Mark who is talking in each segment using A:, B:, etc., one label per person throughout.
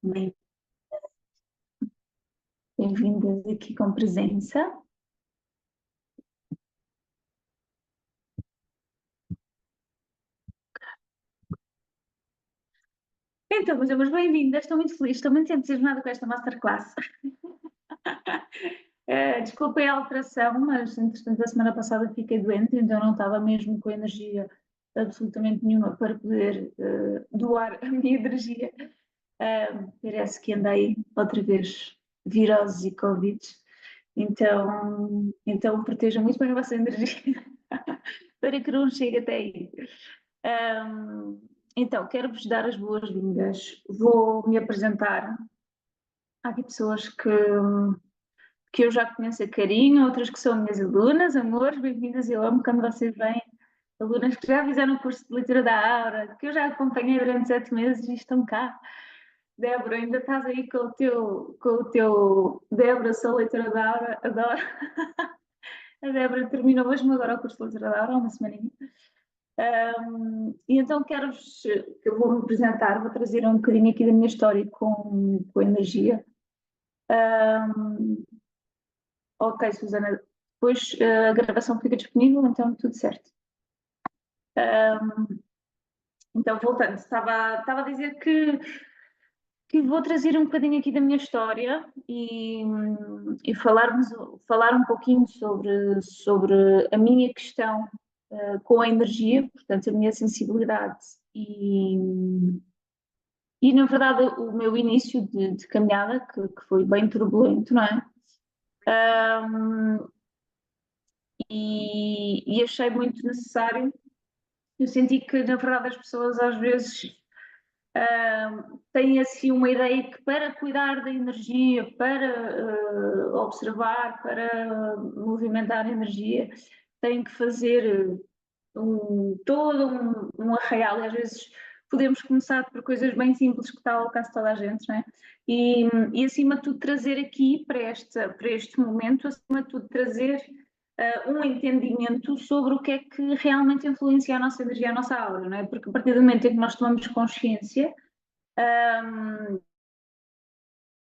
A: Bem- Bem-vindas aqui com presença. Então, meus amores, bem-vindas. Estou muito feliz, estou muito entusiasmada com esta masterclass. Desculpem a alteração, mas entretanto, a semana passada fiquei doente, então não estava mesmo com energia absolutamente nenhuma para poder doar a minha energia. Parece que andei outra vez viroses e Covid, então protejam muito bem a vossa energia para que não chegue até aí. Então, quero-vos dar as boas-vindas. Vou me apresentar. Há aqui pessoas que eu já conheço a carinho, outras que são minhas alunas, amores, bem-vindas. Eu amo quando vocês vêm. Alunas que já fizeram o curso de leitura da Aura, que eu já acompanhei durante 7 meses e estão cá. Débora, ainda estás aí com o teu. Débora, sou leitora da Aura, adoro. A Débora terminou mesmo agora o curso de leitura da Aura, há uma semaninha. E então quero-vos, que eu vou me apresentar, vou trazer um bocadinho aqui da minha história com energia. Ok, Susana, depois a gravação fica disponível, então tudo certo. Então, voltando, estava a dizer que vou trazer um bocadinho aqui da minha história e falar um pouquinho sobre a minha questão com a energia, portanto, a minha sensibilidade e, e na verdade, o meu início de caminhada, que foi bem turbulento, não é? E achei muito necessário. Eu senti que, na verdade, as pessoas às vezes têm assim uma ideia que para cuidar da energia, para observar, para movimentar a energia, têm que fazer todo um arraial, e às vezes podemos começar por coisas bem simples que está ao alcance de toda a gente, não é? E acima de tudo trazer aqui para este momento, acima de tudo trazer um entendimento sobre o que é que realmente influencia a nossa energia, a nossa aura, não é? Porque a partir do momento em que nós tomamos consciência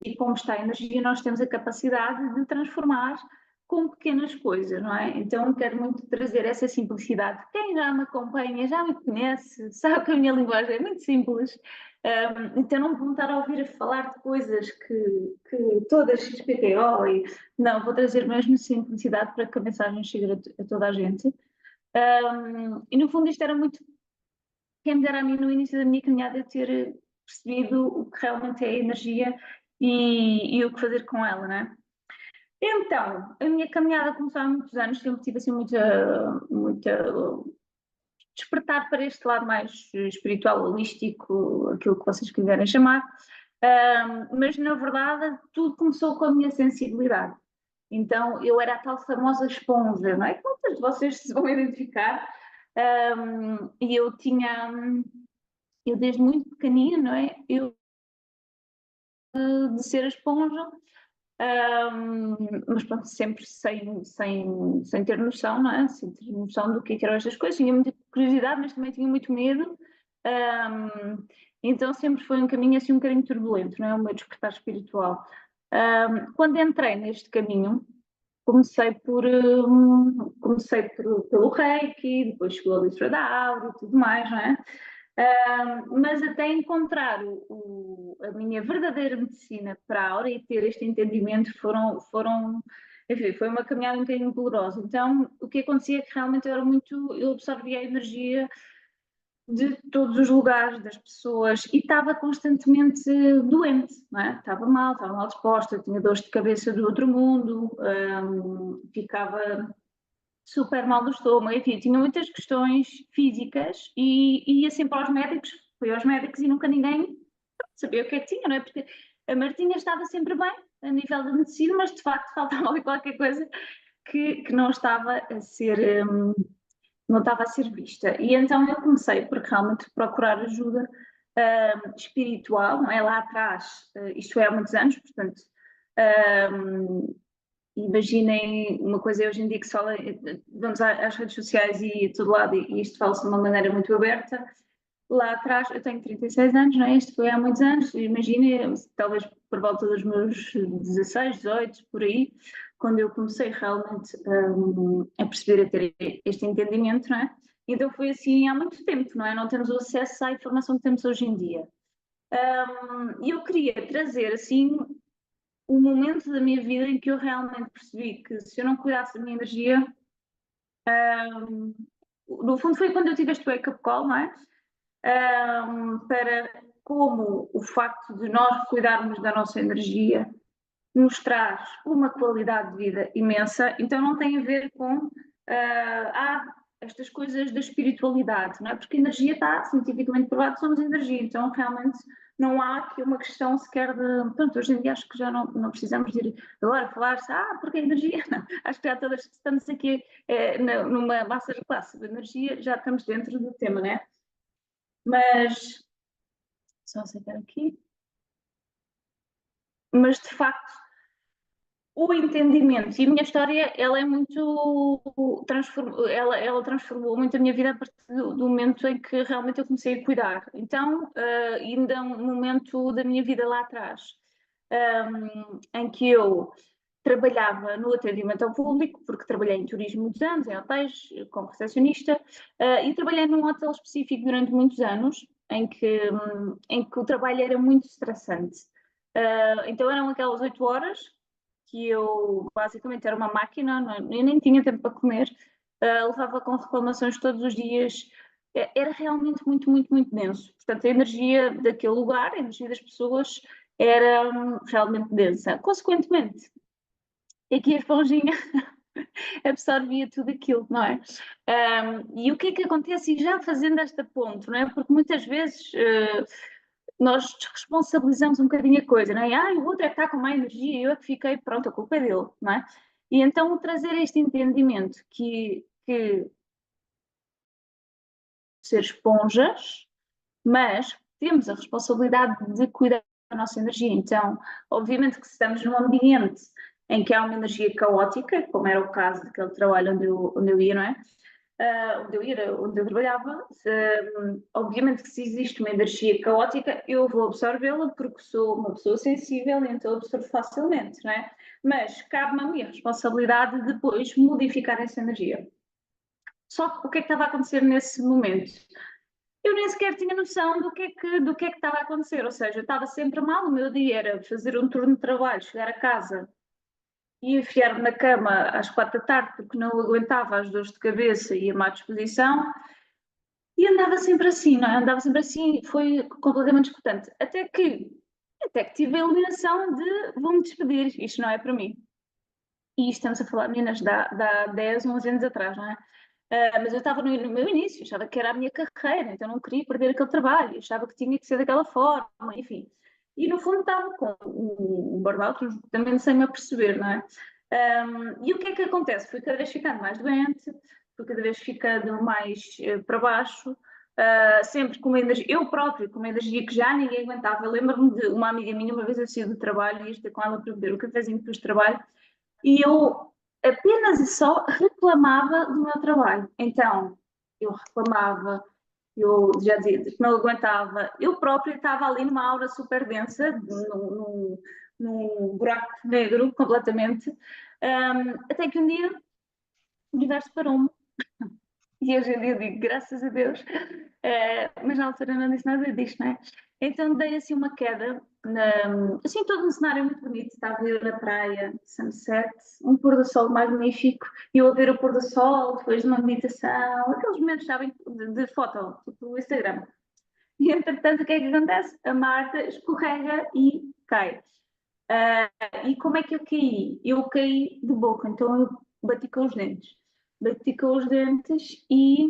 A: e como está a energia, nós temos a capacidade de transformar com pequenas coisas, não é? Então quero muito trazer essa simplicidade. Quem já me acompanha, já me conhece, sabe que a minha linguagem é muito simples. Então não vão estar a ouvir a falar de coisas que todas XPTO e não, vou trazer mesmo simplicidade para que a mensagem chegue a toda a gente. E no fundo isto era muito, quem me dera a mim no início da minha caminhada eu ter percebido o que realmente é a energia e o que fazer com ela, né? Então, a minha caminhada começou há muitos anos, sempre tive assim muita despertar para este lado mais espiritual, holístico, aquilo que vocês quiserem chamar, mas na verdade tudo começou com a minha sensibilidade. Então eu era a tal famosa esponja, não é? Que muitas de vocês se vão identificar, e eu desde muito pequenina, não é? Eu de ser a esponja, mas pronto, sempre sem ter noção, não é? Sem ter noção do que eram estas coisas. Tinha muita curiosidade, mas também tinha muito medo. Então sempre foi um caminho assim um bocadinho turbulento, não é? O meu despertar espiritual. Quando entrei neste caminho, pelo Reiki, depois chegou a leitura da aura e tudo mais, não é? Mas até encontrar a minha verdadeira medicina para a aura e ter este entendimento enfim, foi uma caminhada um bocadinho dolorosa. Então, o que acontecia é que realmente eu absorvia a energia de todos os lugares, das pessoas, e estava constantemente doente, não é? Estava mal disposta, tinha dores de cabeça do outro mundo, ficava super mal do estômago, enfim, tinha muitas questões físicas e ia sempre aos médicos, fui aos médicos e nunca ninguém sabia o que é que tinha, não é? Porque a Martinha estava sempre bem a nível da medicina, mas de facto faltava ali qualquer coisa que não estava a ser vista. E então eu comecei por realmente procurar ajuda espiritual, não é? Lá atrás, isto é há muitos anos, portanto, imaginem uma coisa hoje em dia que se fala, vamos às redes sociais e a todo lado, e isto fala-se de uma maneira muito aberta, lá atrás, eu tenho 36 anos, não é? Isto foi há muitos anos, imagina, talvez por volta dos meus 16, 18, por aí, quando eu comecei realmente a perceber, a ter este entendimento, não é? Então foi assim há muito tempo, não é? Não temos o acesso à informação que temos hoje em dia. E eu queria trazer, assim, um momento da minha vida em que eu realmente percebi que se eu não cuidasse da minha energia, no fundo foi quando eu tive este wake-up call, não é? Para como o facto de nós cuidarmos da nossa energia nos traz uma qualidade de vida imensa, então não tem a ver com estas coisas da espiritualidade, não é? Porque a energia está cientificamente provado que somos energia, então realmente não há aqui uma questão sequer de. Pronto, hoje em dia acho que já não precisamos de ir agora falar-se, porque a energia, não. Acho que já todas estamos aqui numa massa de classe de energia, já estamos dentro do tema, não é? Mas, só aceitar aqui, mas de facto o entendimento e a minha história ela é muito ela transformou muito a minha vida a partir do momento em que realmente eu comecei a cuidar. Então ainda um momento da minha vida lá atrás em que eu trabalhava no atendimento ao público, porque trabalhei em turismo muitos anos, em hotéis, como recepcionista, e trabalhei num hotel específico durante muitos anos, em que o trabalho era muito estressante. Então eram aquelas 8 horas que eu basicamente era uma máquina, eu nem tinha tempo para comer, levava com reclamações todos os dias, era realmente muito, muito, muito denso. Portanto, a energia daquele lugar, a energia das pessoas era realmente densa. Consequentemente, aqui a esponjinha absorvia tudo aquilo, não é? E o que é que acontece? E já fazendo esta ponte, não é? Porque muitas vezes nós desresponsabilizamos um bocadinho a coisa, não é? O outro é que está com má energia, eu é que fiquei, pronto, a culpa é dele, não é? E então trazer este entendimento que ser esponjas, mas temos a responsabilidade de cuidar da nossa energia. Então, obviamente que se estamos num ambiente em que há uma energia caótica, como era o caso daquele trabalho onde eu ia, não é? Onde eu trabalhava, obviamente que se existe uma energia caótica, eu vou absorvê-la porque sou uma pessoa sensível e então absorvo facilmente, não é? Mas cabe-me a minha responsabilidade de depois modificar essa energia. Só que o que é que estava a acontecer nesse momento? Eu nem sequer tinha noção do que é que estava a acontecer, ou seja, eu estava sempre mal, o meu dia era fazer um turno de trabalho, chegar a casa e enfiar-me na cama às 4 da tarde porque não aguentava as dores de cabeça e a má disposição, e andava sempre assim, não é? Andava sempre assim, foi completamente desgastante. Até que tive a iluminação de vou-me despedir, isto não é para mim. E estamos a falar, meninas, dá 10, 11 anos atrás, não é? Mas eu estava no meu início, achava que era a minha carreira, então não queria perder aquele trabalho, achava que tinha que ser daquela forma, enfim. E no fundo estava com um burnout, também sem me aperceber, não é? E o que é que acontece? Fui cada vez ficando mais doente, fui cada vez ficando mais para baixo, sempre com uma energia, eu própria, com uma energia que já ninguém aguentava. Eu lembro-me de uma amiga minha, uma vez eu saí do trabalho e ia ter com ela para beber o cafezinho depois do trabalho, e eu apenas e só reclamava do meu trabalho. Então, eu reclamava, eu já dizia que não aguentava. Eu própria estava ali numa aura super densa, num buraco negro completamente, até que um dia o universo parou-me. E hoje em dia eu digo, graças a Deus, mas na altura não disse nada disto, não é? Então dei assim uma queda, assim todo um cenário muito bonito, estava eu na praia, sunset, um pôr do sol magnífico, e eu a ver o pôr do sol, depois de uma meditação, aqueles momentos, sabem, de foto, tipo o Instagram. E entretanto o que é que acontece? A Marta escorrega e cai. E como é que eu caí? Eu caí de boca, então eu bati com os dentes. Bati com os dentes e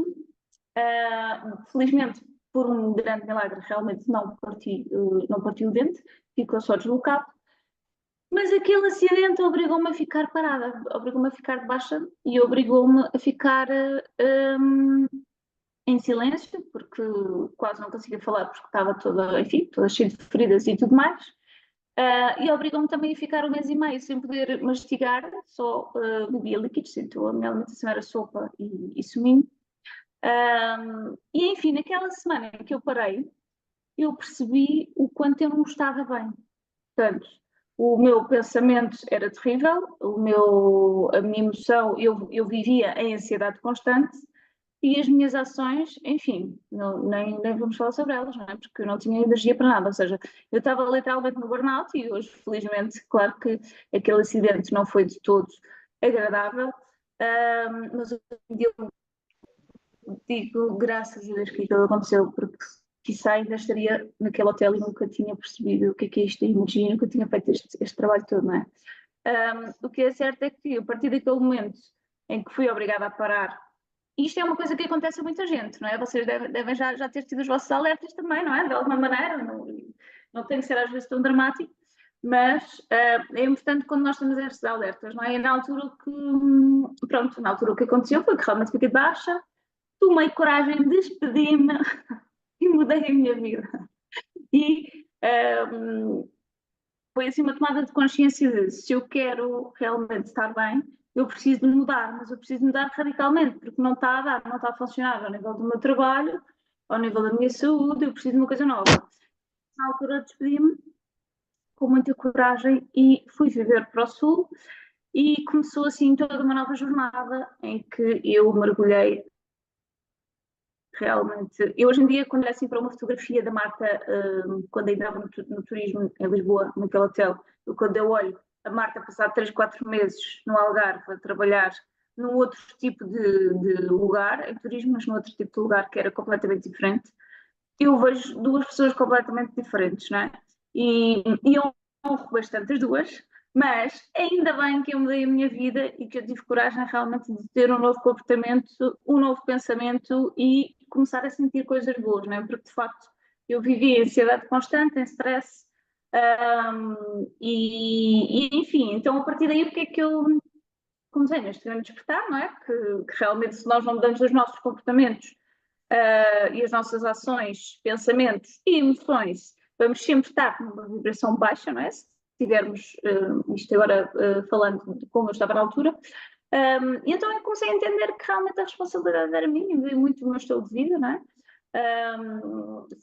A: felizmente, por um grande milagre, realmente não parti o dente, ficou só deslocado. Mas aquele acidente obrigou-me a ficar parada, obrigou-me a ficar de baixa e obrigou-me a ficar em silêncio, porque quase não conseguia falar, porque estava toda, enfim, toda cheia de feridas e tudo mais. E obrigou-me também a ficar 1 mês e meio sem poder mastigar, só bebia líquidos, então a minha alimentação era sopa e suminho. E enfim, naquela semana em que eu parei, eu percebi o quanto eu não estava bem. Portanto, o meu pensamento era terrível, a minha emoção, eu vivia em ansiedade constante e as minhas ações, enfim, nem vamos falar sobre elas, não é? Porque eu não tinha energia para nada, ou seja, eu estava literalmente no burnout e hoje, felizmente, claro que aquele acidente não foi de todo agradável, mas hoje em dia eu digo graças a Deus que aquilo aconteceu, porque quizá ainda estaria naquele hotel e nunca tinha percebido o que é isto de energia, nunca tinha feito este trabalho todo, não é? O que é certo é que a partir daquele momento em que fui obrigada a parar, e isto é uma coisa que acontece a muita gente, não é? Vocês devem já ter tido os vossos alertas também, não é? De alguma maneira, não tem que ser às vezes tão dramático, mas é importante quando nós temos estes alertas, não é? E na altura pronto, na altura o que aconteceu foi que realmente fiquei baixa, tomei coragem, despedi-me e mudei a minha vida. E foi assim uma tomada de consciência de se eu quero realmente estar bem, eu preciso de mudar, mas eu preciso mudar radicalmente, porque não está a dar, não está a funcionar ao nível do meu trabalho, ao nível da minha saúde, eu preciso de uma coisa nova. Na altura despedi-me com muita coragem e fui viver para o Sul e começou assim toda uma nova jornada em que eu mergulhei realmente. Eu hoje em dia, quando olho assim para uma fotografia da Marta, quando ainda estava no turismo em Lisboa, naquele hotel, quando eu olho a Marta passar 3, 4 meses no Algarve a trabalhar num outro tipo de lugar, em turismo, mas num outro tipo de lugar que era completamente diferente, eu vejo duas pessoas completamente diferentes, não é? E eu honro bastante as duas, mas ainda bem que eu mudei a minha vida e que eu tive coragem realmente de ter um novo comportamento, um novo pensamento e começar a sentir coisas boas, não é? Porque de facto eu vivi em ansiedade constante, em stress, enfim, então a partir daí o que é que eu comecei neste grande despertar, não é? Que realmente se nós não mudamos os nossos comportamentos e as nossas ações, pensamentos e emoções, vamos sempre estar numa vibração baixa, não é? Se tivermos isto agora falando de como eu estava na altura. E então eu comecei a entender que realmente a responsabilidade era minha, eu vi muito o meu estilo de vida, não é?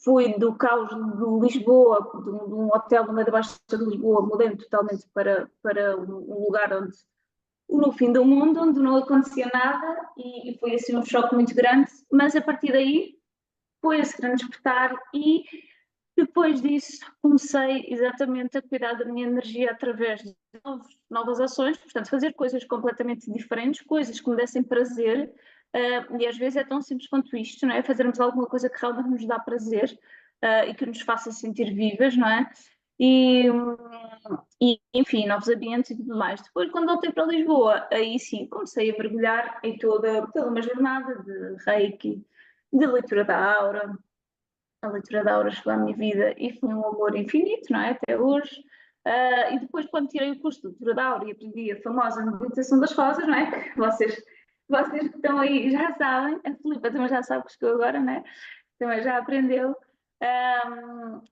A: Fui do caos de Lisboa, de um hotel no meio da Baixa de Lisboa, mudei totalmente para um lugar onde no fim do mundo, onde não acontecia nada e foi assim um choque muito grande, mas a partir daí foi esse grande despertar e depois disso comecei exatamente a cuidar da minha energia através de novas ações, portanto fazer coisas completamente diferentes, coisas que me dessem prazer e às vezes é tão simples quanto isto, não é? Fazermos alguma coisa que realmente nos dá prazer e que nos faça sentir vivas, não é? E, enfim, novos ambientes e tudo mais. Depois, quando voltei para Lisboa, aí sim comecei a mergulhar em toda uma jornada de Reiki, de leitura da aura. A leitura da aura chegou à minha vida e foi um amor infinito, não é? Até hoje. E depois, quando tirei o curso de leitura da aura e aprendi a famosa meditação das rosas, não é? Que vocês que estão aí já sabem, a Filipa também já sabe que chegou agora, não é? Também já aprendeu.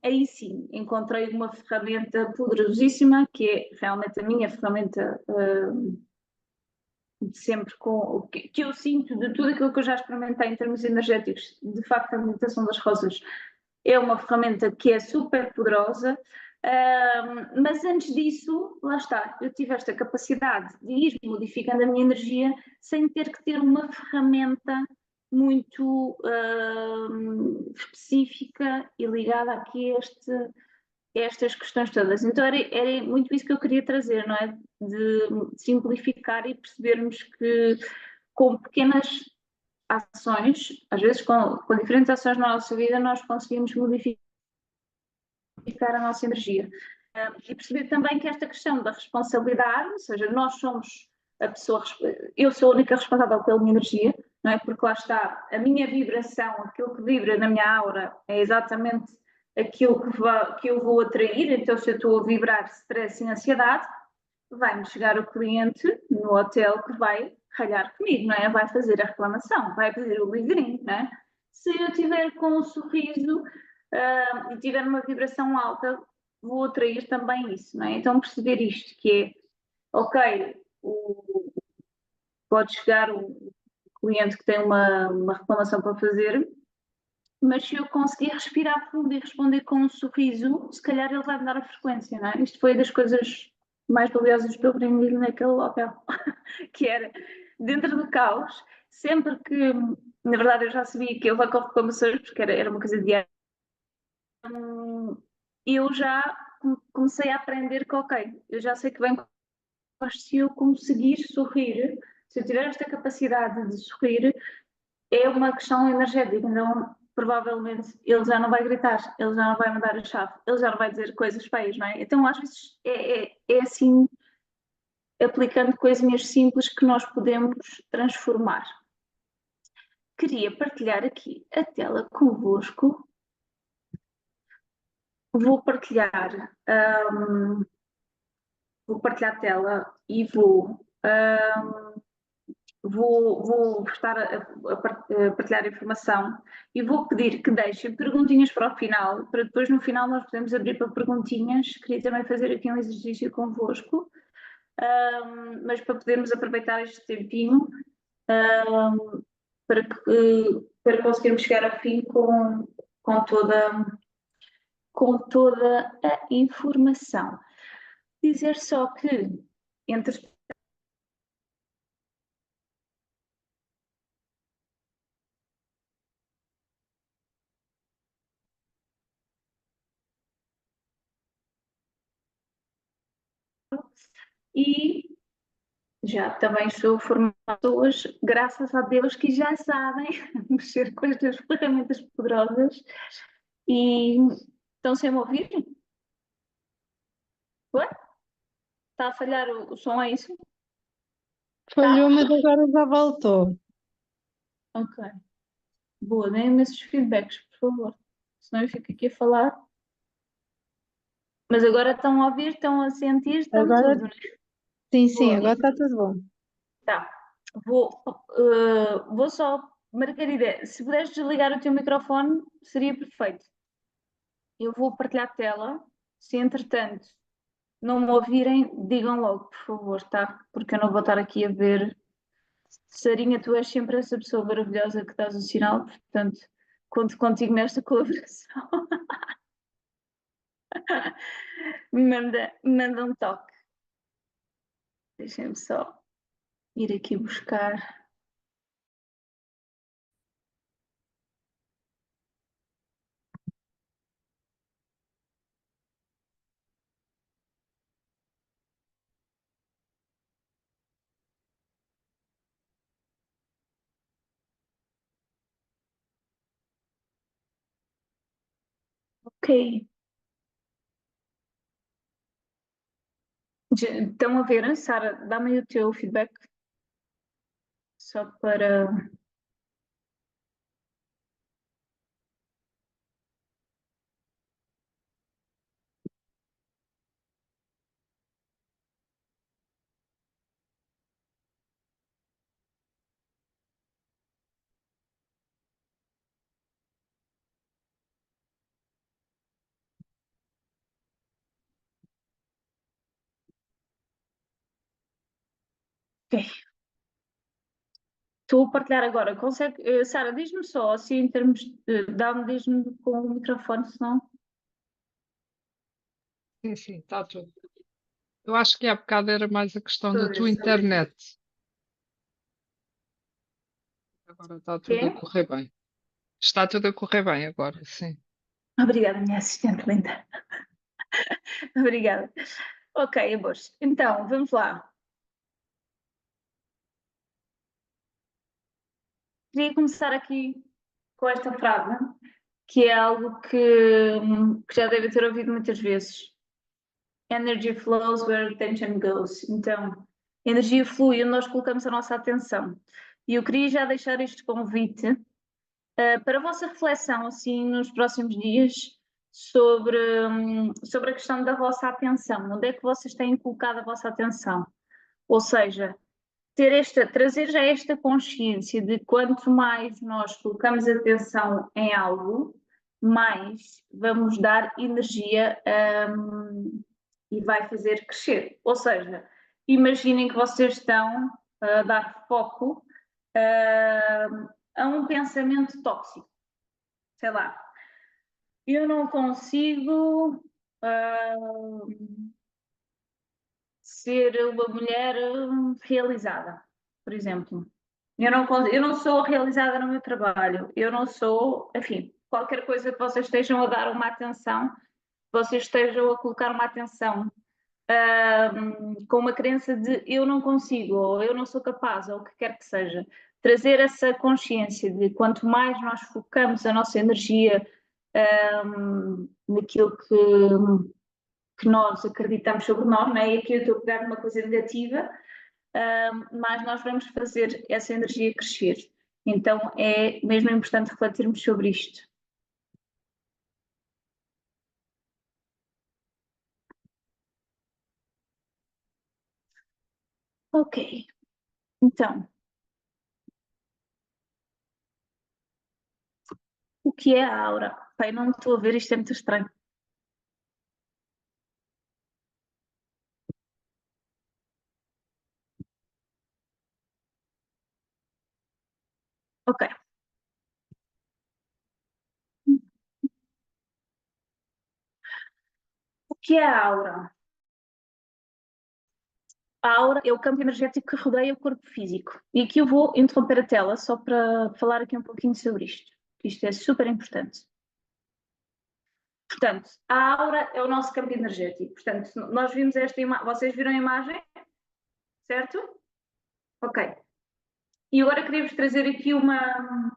A: Aí sim, encontrei uma ferramenta poderosíssima, que é realmente a minha ferramenta de sempre que eu sinto de tudo aquilo que eu já experimentei em termos energéticos. De facto, a meditação das rosas é uma ferramenta que é super poderosa, mas antes disso, lá está, eu tive esta capacidade de ir modificando a minha energia sem ter que ter uma ferramenta muito específica e ligada aqui a estas questões todas. Então era muito isso que eu queria trazer, não é? De simplificar e percebermos que com pequenas ações, às vezes com diferentes ações na nossa vida, nós conseguimos modificar a nossa energia. E perceber também que esta questão da responsabilidade, ou seja, nós somos a pessoa, eu sou a única responsável pela minha energia, não é? Porque lá está, a minha vibração, aquilo que vibra na minha aura é exatamente aquilo que eu vou atrair, então se eu estou a vibrar stress e ansiedade, vai-me chegar o cliente no hotel que vai ralhar comigo, não é? Vai fazer a reclamação, vai fazer o livrinho, não é? Se eu tiver com um sorriso e tiver uma vibração alta, vou atrair também isso, não é? Então perceber isto, que é, ok, pode chegar o cliente que tem uma reclamação para fazer, mas se eu conseguir respirar fundo e responder com um sorriso, se calhar ele vai me dar a frequência, não é? Isto foi das coisas mais valiosas que eu aprendi naquele hotel, que era, dentro do caos, sempre que, na verdade eu já sabia que eu ia com reclamações, porque era uma coisa diária, eu já comecei a aprender que, ok, eu já sei que vem, se eu conseguir sorrir, se eu tiver esta capacidade de sorrir, é uma questão energética, então provavelmente ele já não vai gritar, ele já não vai mandar a chave, ele já não vai dizer coisas feias, não é? Então às vezes é assim, aplicando coisinhas simples que nós podemos transformar. Queria partilhar aqui a tela convosco. Vou partilhar, vou partilhar a tela e vou estar a partilhar a informação e vou pedir que deixem perguntinhas para o final, para depois no final nós podemos abrir para perguntinhas. Queria também fazer aqui um exercício convosco, mas para podermos aproveitar este tempinho para conseguirmos chegar ao fim com toda a informação. Dizer só que entre e já também estou a formar pessoas, graças a Deus, que já sabem mexer com estas ferramentas poderosas e estão sem me ouvir? Ué? Está a falhar o som, é isso?
B: Falhou, mas agora já voltou.
A: Ok. Boa, deem-me esses feedbacks, por favor. Senão eu fico aqui a falar. Mas agora estão a ouvir, estão a sentir, estão
B: Agora,
A: tudo, né?
B: sim,
A: Boa.
B: agora está tudo bom.
A: Tá. Vou só, Margarida, se puderes desligar o teu microfone, seria perfeito. Eu vou partilhar a tela. Se entretanto não me ouvirem, digam logo, por favor, tá? Porque eu não vou estar aqui a ver. Sarinha, tu és sempre essa pessoa maravilhosa que dás o sinal, portanto, conto contigo nesta colaboração. Manda um toque. Deixem-me só ir aqui buscar. Ok. Estão a ver, Sara? Dá-me aí o teu feedback. Só para. Ok. Estou a partilhar agora. Consegue, Sara, diz-me só, assim, em termos de. Diz-me com o microfone, senão.
B: Sim, está tudo. Eu acho que há bocado era mais a questão
A: Estou a
B: da
A: ver,
B: tua
A: estou a ver.
B: internet. Agora está tudo a
A: É?
B: correr bem. Está tudo a correr bem agora, sim.
A: Obrigada, minha assistente linda. Obrigada. Ok, amores. Então, vamos lá. Queria começar aqui com esta frase, que é algo que já devem ter ouvido muitas vezes. Energy flows where attention goes. Então, energia flui onde nós colocamos a nossa atenção. E eu queria já deixar este convite para a vossa reflexão, assim, nos próximos dias, sobre a questão da vossa atenção. Onde é que vocês têm colocado a vossa atenção? Ou seja, trazer já esta consciência de quanto mais nós colocamos atenção em algo, mais vamos dar energia e vai fazer crescer. Ou seja, imaginem que vocês estão a dar foco a um pensamento tóxico. Sei lá, eu não consigo ser uma mulher realizada, por exemplo. Eu não sou realizada no meu trabalho, eu não sou, enfim, qualquer coisa que vocês estejam a dar uma atenção, vocês estejam a colocar uma atenção com uma crença de eu não consigo, ou eu não sou capaz, ou o que quer que seja. Trazer essa consciência de quanto mais nós focamos a nossa energia naquilo que nós acreditamos sobre nós, não é? E aqui eu estou a pegar uma coisa negativa, mas nós vamos fazer essa energia crescer. Então é mesmo importante refletirmos sobre isto. Ok, então, o que é a aura? Pai, não estou a ver, isto é muito estranho. Ok. O que é a aura? A aura é o campo energético que rodeia o corpo físico. E aqui eu vou interromper a tela só para falar aqui um pouquinho sobre isto. Isto é super importante. Portanto, a aura é o nosso campo energético. Portanto, nós vimos esta imagem, vocês viram a imagem? Certo? Ok. E agora queria-vos trazer aqui uma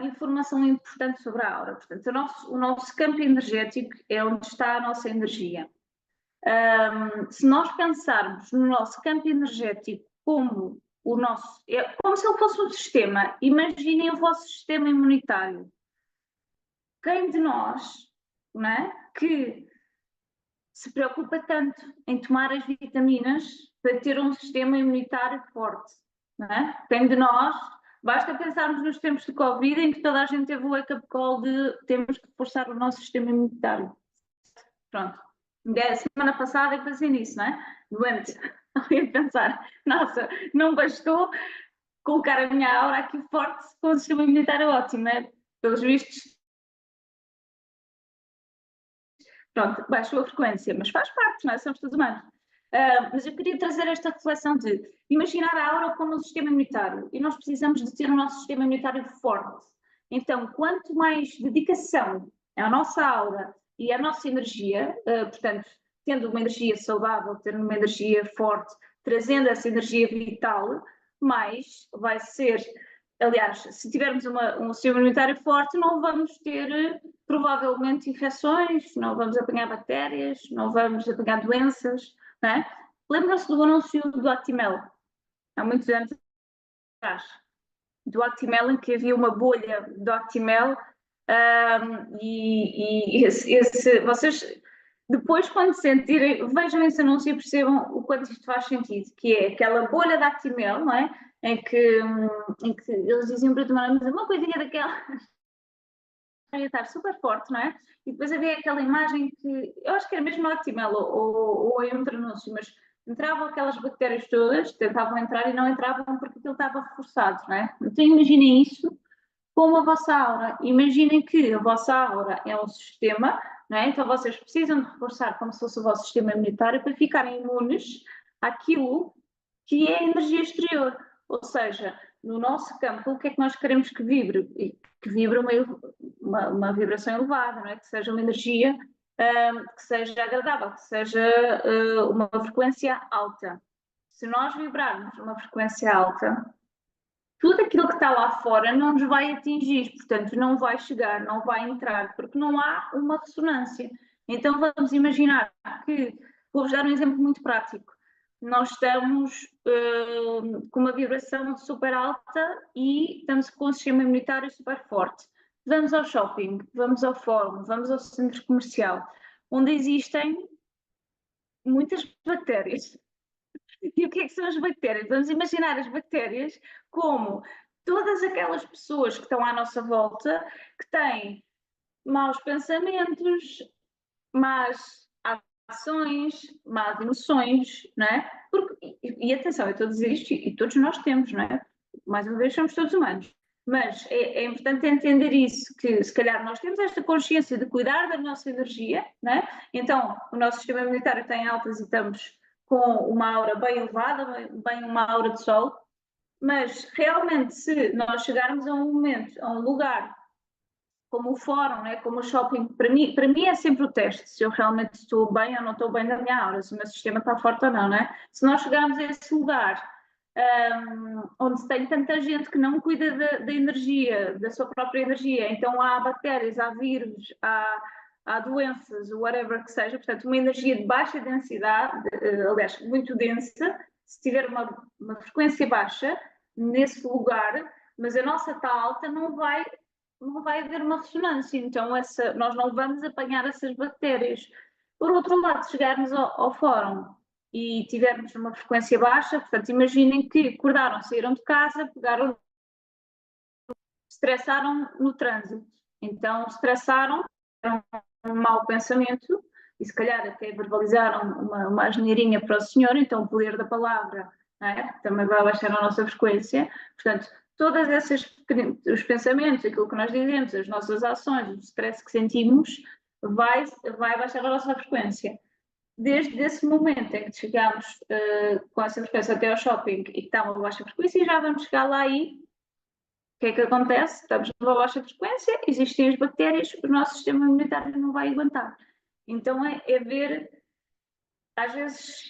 A: informação importante sobre a aura. Portanto, o nosso campo energético é onde está a nossa energia. Se nós pensarmos no nosso campo energético como como se ele fosse um sistema, imaginem o vosso sistema imunitário. Quem de nós, não é, que se preocupa tanto em tomar as vitaminas para ter um sistema imunitário forte, não é? Quem de nós, basta pensarmos nos tempos de Covid em que toda a gente teve o wake-up call de temos que reforçar o nosso sistema imunitário. Pronto. Semana passada eu pensei nisso, não é? Doente. Eu pensar, nossa, não bastou colocar a minha aura aqui forte com o sistema imunitário ótimo, não é? Pelos vistos, pronto, baixou a frequência, mas faz parte, não é? Somos todos humanos. Mas eu queria trazer esta reflexão de imaginar a aura como um sistema imunitário e nós precisamos de ter o nosso sistema imunitário forte. Então, quanto mais dedicação à nossa aura e à nossa energia, portanto, tendo uma energia saudável, tendo uma energia forte, trazendo essa energia vital, mais vai ser. Aliás, se tivermos um sistema imunitário forte, não vamos ter provavelmente infecções, não vamos apanhar bactérias, não vamos apanhar doenças. Não é? Lembram-se do anúncio do Actimel, há muitos anos atrás, do Actimel, em que havia uma bolha do Actimel vocês depois, quando sentirem, vejam esse anúncio e percebam o quanto isto faz sentido, que é aquela bolha de Actimel, não é? Em que eles diziam para tomar uma coisinha daquela ia estar super forte, não é? E depois havia aquela imagem que, eu acho que era mesmo a Actimel ou em outro anúncio, mas entravam aquelas bactérias todas, tentavam entrar e não entravam porque aquilo estava reforçado, não é? Então imaginem isso como a vossa aura. Imaginem que a vossa aura é um sistema, não é? Então vocês precisam de reforçar como se fosse o vosso sistema imunitário para ficarem imunes àquilo que é a energia exterior. Ou seja, no nosso campo, o que é que nós queremos que vibre? Que vibre uma vibração elevada, não é? Que seja uma energia que seja agradável, que seja uma frequência alta. Se nós vibrarmos uma frequência alta, tudo aquilo que está lá fora não nos vai atingir, portanto, não vai chegar, não vai entrar, porque não há uma ressonância. Então, vamos imaginar que, vou-vos dar um exemplo muito prático. Nós estamos com uma vibração super alta e estamos com um sistema imunitário super forte. Vamos ao shopping, vamos ao fórum, vamos ao centro comercial, onde existem muitas bactérias. E o que é que são as bactérias? Vamos imaginar as bactérias como todas aquelas pessoas que estão à nossa volta, que têm maus pensamentos, más ações, más emoções, não é? Porque, e atenção, eu estou a dizer isto e todos nós temos, não é? Mais uma vez, somos todos humanos. Mas é importante entender isso, que se calhar nós temos esta consciência de cuidar da nossa energia, não é? Então, o nosso sistema imunitário tem altas e estamos com uma aura bem elevada, bem uma aura de sol, mas realmente se nós chegarmos a um momento, a um lugar como o fórum, né, como o shopping, para mim é sempre o teste, se eu realmente estou bem ou não estou bem na minha aura, se o meu sistema está forte ou não, né? Se nós chegarmos a esse lugar onde tem tanta gente que não cuida da energia, da sua própria energia, então há bactérias, há vírus, há doenças, whatever que seja, portanto uma energia de baixa densidade, aliás, muito densa, se tiver uma frequência baixa nesse lugar, mas a nossa está alta, não vai haver uma ressonância, então nós não vamos apanhar essas bactérias. Por outro lado, se chegarmos ao fórum e tivermos uma frequência baixa, portanto, imaginem que acordaram, saíram de casa, pegaram, estressaram no trânsito. Então, estressaram, um mau pensamento, e se calhar até verbalizaram uma asneirinha para o senhor, então o poder da palavra, é? Também vai baixar a nossa frequência. Portanto, todas os pensamentos, aquilo que nós dizemos, as nossas ações, o stress que sentimos, vai baixar a nossa frequência. Desde esse momento em que chegamos com essa frequência até ao shopping e que está uma baixa frequência, já vamos chegar lá e o que é que acontece? Estamos numa baixa frequência, existem as bactérias, o nosso sistema imunitário não vai aguentar. Então é ver, às vezes,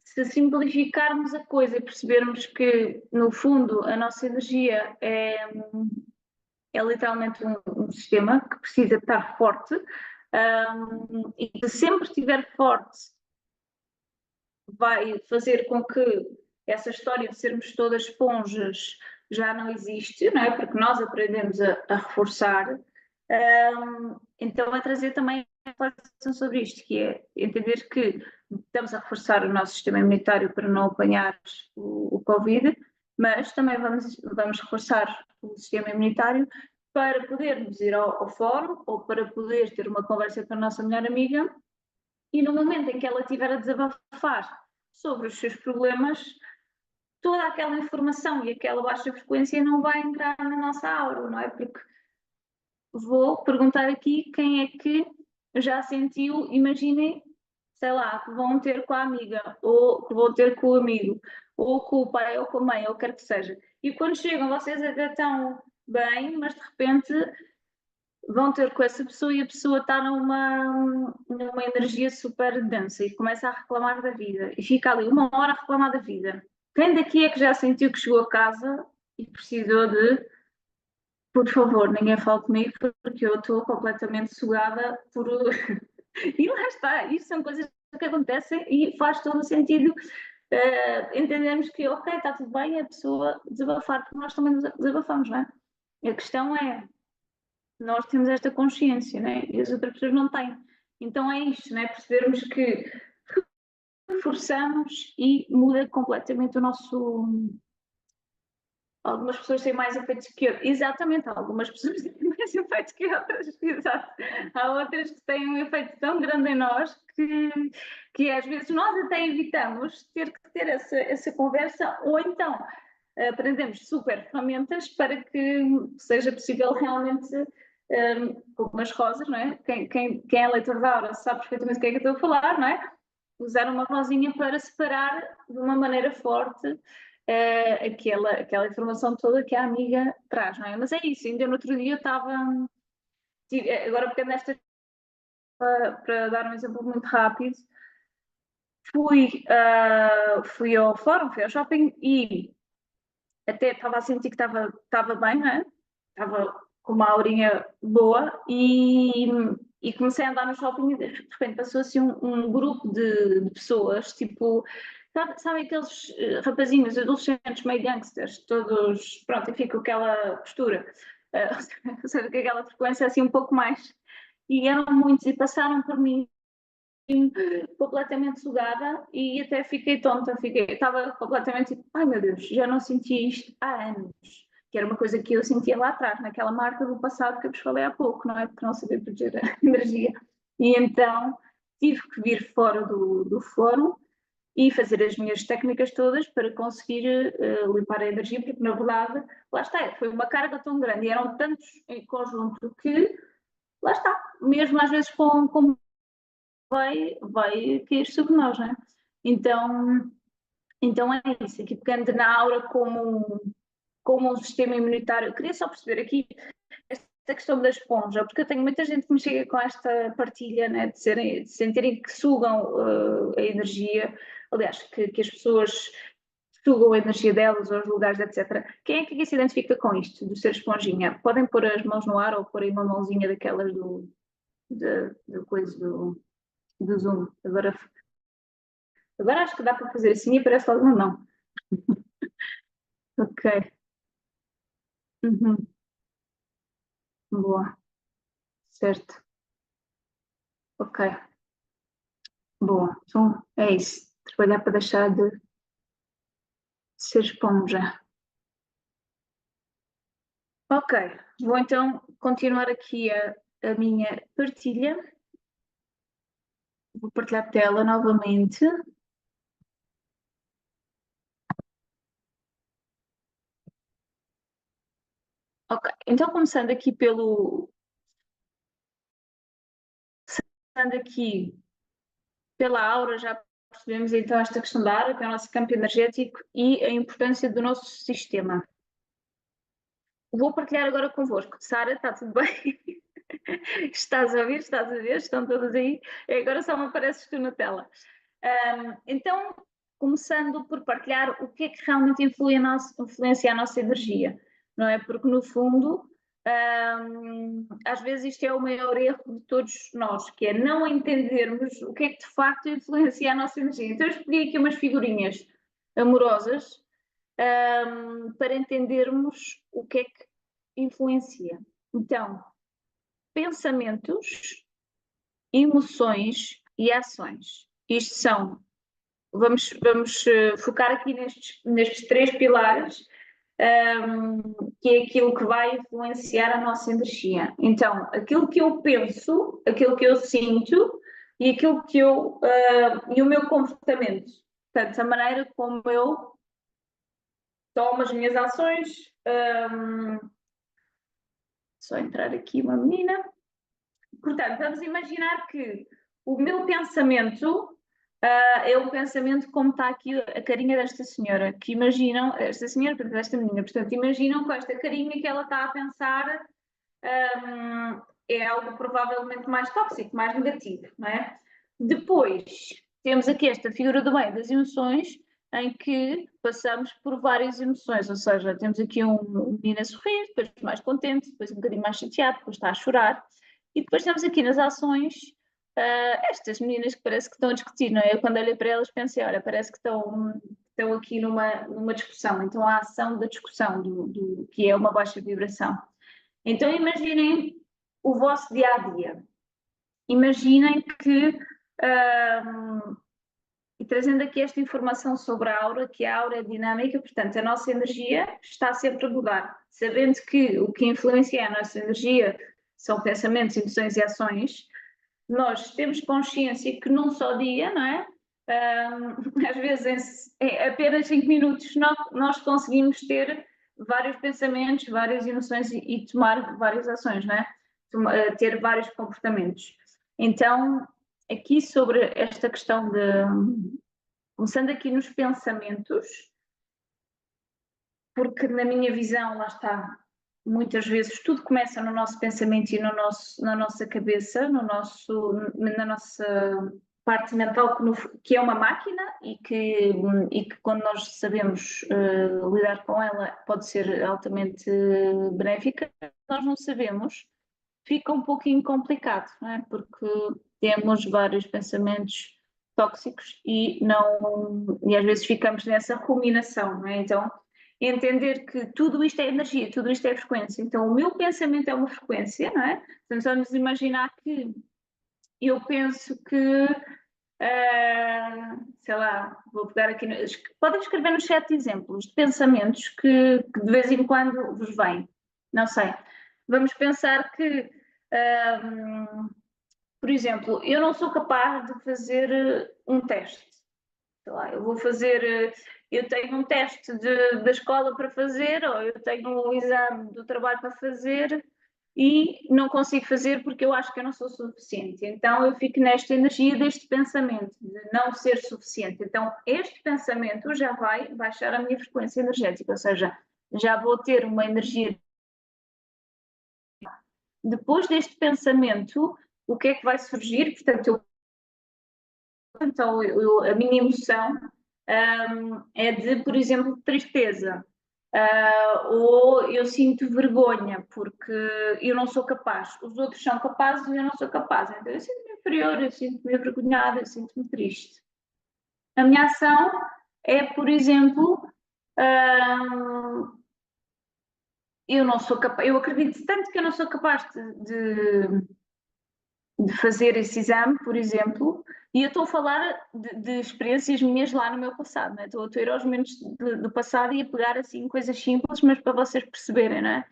A: se simplificarmos a coisa e percebermos que, no fundo, a nossa energia é literalmente um sistema que precisa estar forte e que sempre estiver forte vai fazer com que essa história de sermos todas esponjas já não existe, não é? Porque nós aprendemos a reforçar. Então, é trazer também a reflexão sobre isto, que é entender que estamos a reforçar o nosso sistema imunitário para não apanhar o Covid, mas também vamos reforçar o sistema imunitário para podermos ir ao fórum ou para poder ter uma conversa com a nossa melhor amiga e no momento em que ela estiver a desabafar sobre os seus problemas, toda aquela informação e aquela baixa frequência não vai entrar na nossa aura, não é? Porque vou perguntar aqui quem é que já sentiu, imaginem, sei lá, que vão ter com a amiga, ou que vão ter com o amigo, ou com o pai, ou com a mãe, ou o que quer que seja. E quando chegam, vocês até estão bem, mas de repente vão ter com essa pessoa e a pessoa está numa energia super densa e começa a reclamar da vida. E fica ali uma hora a reclamar da vida. Quem daqui é que já sentiu que chegou a casa e precisou de, por favor, ninguém fale comigo porque eu estou completamente sugada por... E lá está, isso são coisas que acontecem e faz todo o sentido entendermos que, ok, está tudo bem a pessoa desabafar, porque nós também desabafamos, não é? A questão é, nós temos esta consciência, né? E as outras pessoas não têm. Então é isto, né? Percebermos que reforçamos e muda completamente o nosso. Algumas pessoas têm mais efeitos que outras. Exatamente, algumas pessoas têm mais efeitos que outras. Exato. Há outras que têm um efeito tão grande em nós que às vezes nós até evitamos ter que ter essa conversa, ou então aprendemos super ferramentas para que seja possível realmente, como as rosas, não é? Quem é leitor da aura sabe perfeitamente o que é que eu estou a falar, não é? Usar uma rosinha para separar de uma maneira forte aquela informação toda que a amiga traz, não é? Mas é isso, ainda no outro dia eu estava, agora pegando nesta, para dar um exemplo muito rápido, fui ao fórum, fui ao shopping e até estava a sentir que estava bem, não é? Estava com uma aurinha boa e comecei a andar no shopping e de repente passou assim um grupo de pessoas, tipo, sabe aqueles rapazinhos, adolescentes, meio gangsters, todos, pronto, e fico com aquela postura, ou seja, com aquela frequência assim um pouco mais, e eram muitos e passaram por mim completamente sugada e até fiquei tonta, estava completamente tipo, ai meu Deus, já não sentia isto há anos, que era uma coisa que eu sentia lá atrás, naquela marca do passado que eu vos falei há pouco, não é? Porque não sabia proteger a energia. E então tive que vir fora do fórum e fazer as minhas técnicas todas para conseguir limpar a energia, porque na verdade, lá está, foi uma carga tão grande e eram tantos em conjunto que, lá está, mesmo às vezes com vai cair sobre nós, não é? Então é isso, aqui pegando na aura como um sistema imunitário. Eu queria só perceber aqui esta questão da esponja, porque eu tenho muita gente que me chega com esta partilha, né, de sentirem que sugam a energia, aliás, que as pessoas sugam a energia delas, os lugares, etc. Quem é que aqui se identifica com isto, do ser esponjinha? Podem pôr as mãos no ar ou pôr aí uma mãozinha daquelas do coisa do Zoom. Agora acho que dá para fazer assim e aparece logo uma mão. Ok. Uhum. Boa. Certo. Ok. Boa. Então é isso. Trabalhar para deixar de ser esponja. Ok. Vou então continuar aqui a minha partilha. Vou partilhar a tela novamente. Ok. Então começando aqui começando aqui pela aura, já percebemos então esta questão da aura, que é o nosso campo energético e a importância do nosso sistema. Vou partilhar agora convosco. Sara, está tudo bem? Estás a ouvir? Estás a ver? Estão todas aí? Agora só me apareces tu na tela. Então, começando por partilhar o que é que realmente influencia a nossa energia, não é? Porque, no fundo, às vezes isto é o maior erro de todos nós, que é não entendermos o que é que de facto influencia a nossa energia. Então, eu escolhi aqui umas figurinhas amorosas para entendermos o que é que influencia. Então, pensamentos, emoções e ações. Isto são, vamos focar aqui nestes três pilares, que é aquilo que vai influenciar a nossa energia. Então, aquilo que eu penso, aquilo que eu sinto e aquilo que e o meu comportamento. Portanto, a maneira como eu tomo as minhas ações. Só entrar aqui uma menina. Portanto, vamos imaginar que o meu pensamento é um pensamento como está aqui a carinha desta senhora, que imaginam, esta senhora, portanto, esta menina, portanto, imaginam com esta carinha que ela está a pensar é algo provavelmente mais tóxico, mais negativo, não é? Depois, temos aqui esta figura do bem das emoções, em que passamos por várias emoções, ou seja, temos aqui um menino a sorrir, depois mais contente, depois um bocadinho mais chateado, depois está a chorar, e depois temos aqui nas ações estas meninas que parece que estão a discutir, não é? Eu quando olhei para elas pensei, olha, parece que estão aqui numa discussão, então a ação da discussão, que é uma baixa vibração. Então imaginem o vosso dia a dia. Imaginem que, e trazendo aqui esta informação sobre a aura, que a aura é dinâmica, portanto a nossa energia está sempre a mudar. Sabendo que o que influencia a nossa energia são pensamentos, emoções e ações, nós temos consciência que num só dia, não é? Às vezes em apenas 5 minutos nós conseguimos ter vários pensamentos, várias emoções e tomar várias ações, não é? Ter vários comportamentos. Então, aqui sobre esta questão começando aqui nos pensamentos, porque na minha visão, lá está, muitas vezes tudo começa no nosso pensamento e na nossa cabeça, na nossa parte mental, que é uma máquina e que quando nós sabemos lidar com ela pode ser altamente benéfica, nós não sabemos, fica um pouquinho complicado, não é? Porque temos vários pensamentos tóxicos e às vezes ficamos nessa ruminação, não é? Então, entender que tudo isto é energia, tudo isto é frequência. Então, o meu pensamento é uma frequência, não é? Então, vamos imaginar que eu penso que, sei lá, vou pegar aqui, podem escrever no chat exemplos de pensamentos que de vez em quando vos vêm, não sei. Vamos pensar que, por exemplo, eu não sou capaz de fazer um teste. Sei lá, eu tenho um teste da escola para fazer, ou eu tenho um exame do trabalho para fazer e não consigo fazer porque eu acho que eu não sou suficiente. Então eu fico nesta energia deste pensamento de não ser suficiente. Então este pensamento já vai baixar a minha frequência energética, ou seja, já vou ter uma energia. Depois deste pensamento, o que é que vai surgir? Portanto, a minha emoção é de, por exemplo, tristeza. Ou eu sinto vergonha porque eu não sou capaz. Os outros são capazes e eu não sou capaz. Então eu sinto-me inferior, eu sinto-me envergonhada, eu sinto-me triste. A minha ação é, por exemplo, eu não sou capaz, eu acredito tanto que eu não sou capaz de fazer esse exame, por exemplo, e eu estou a falar de experiências minhas lá no meu passado, né? Estou a ir aos momentos do passado e a pegar assim coisas simples, mas para vocês perceberem, não é?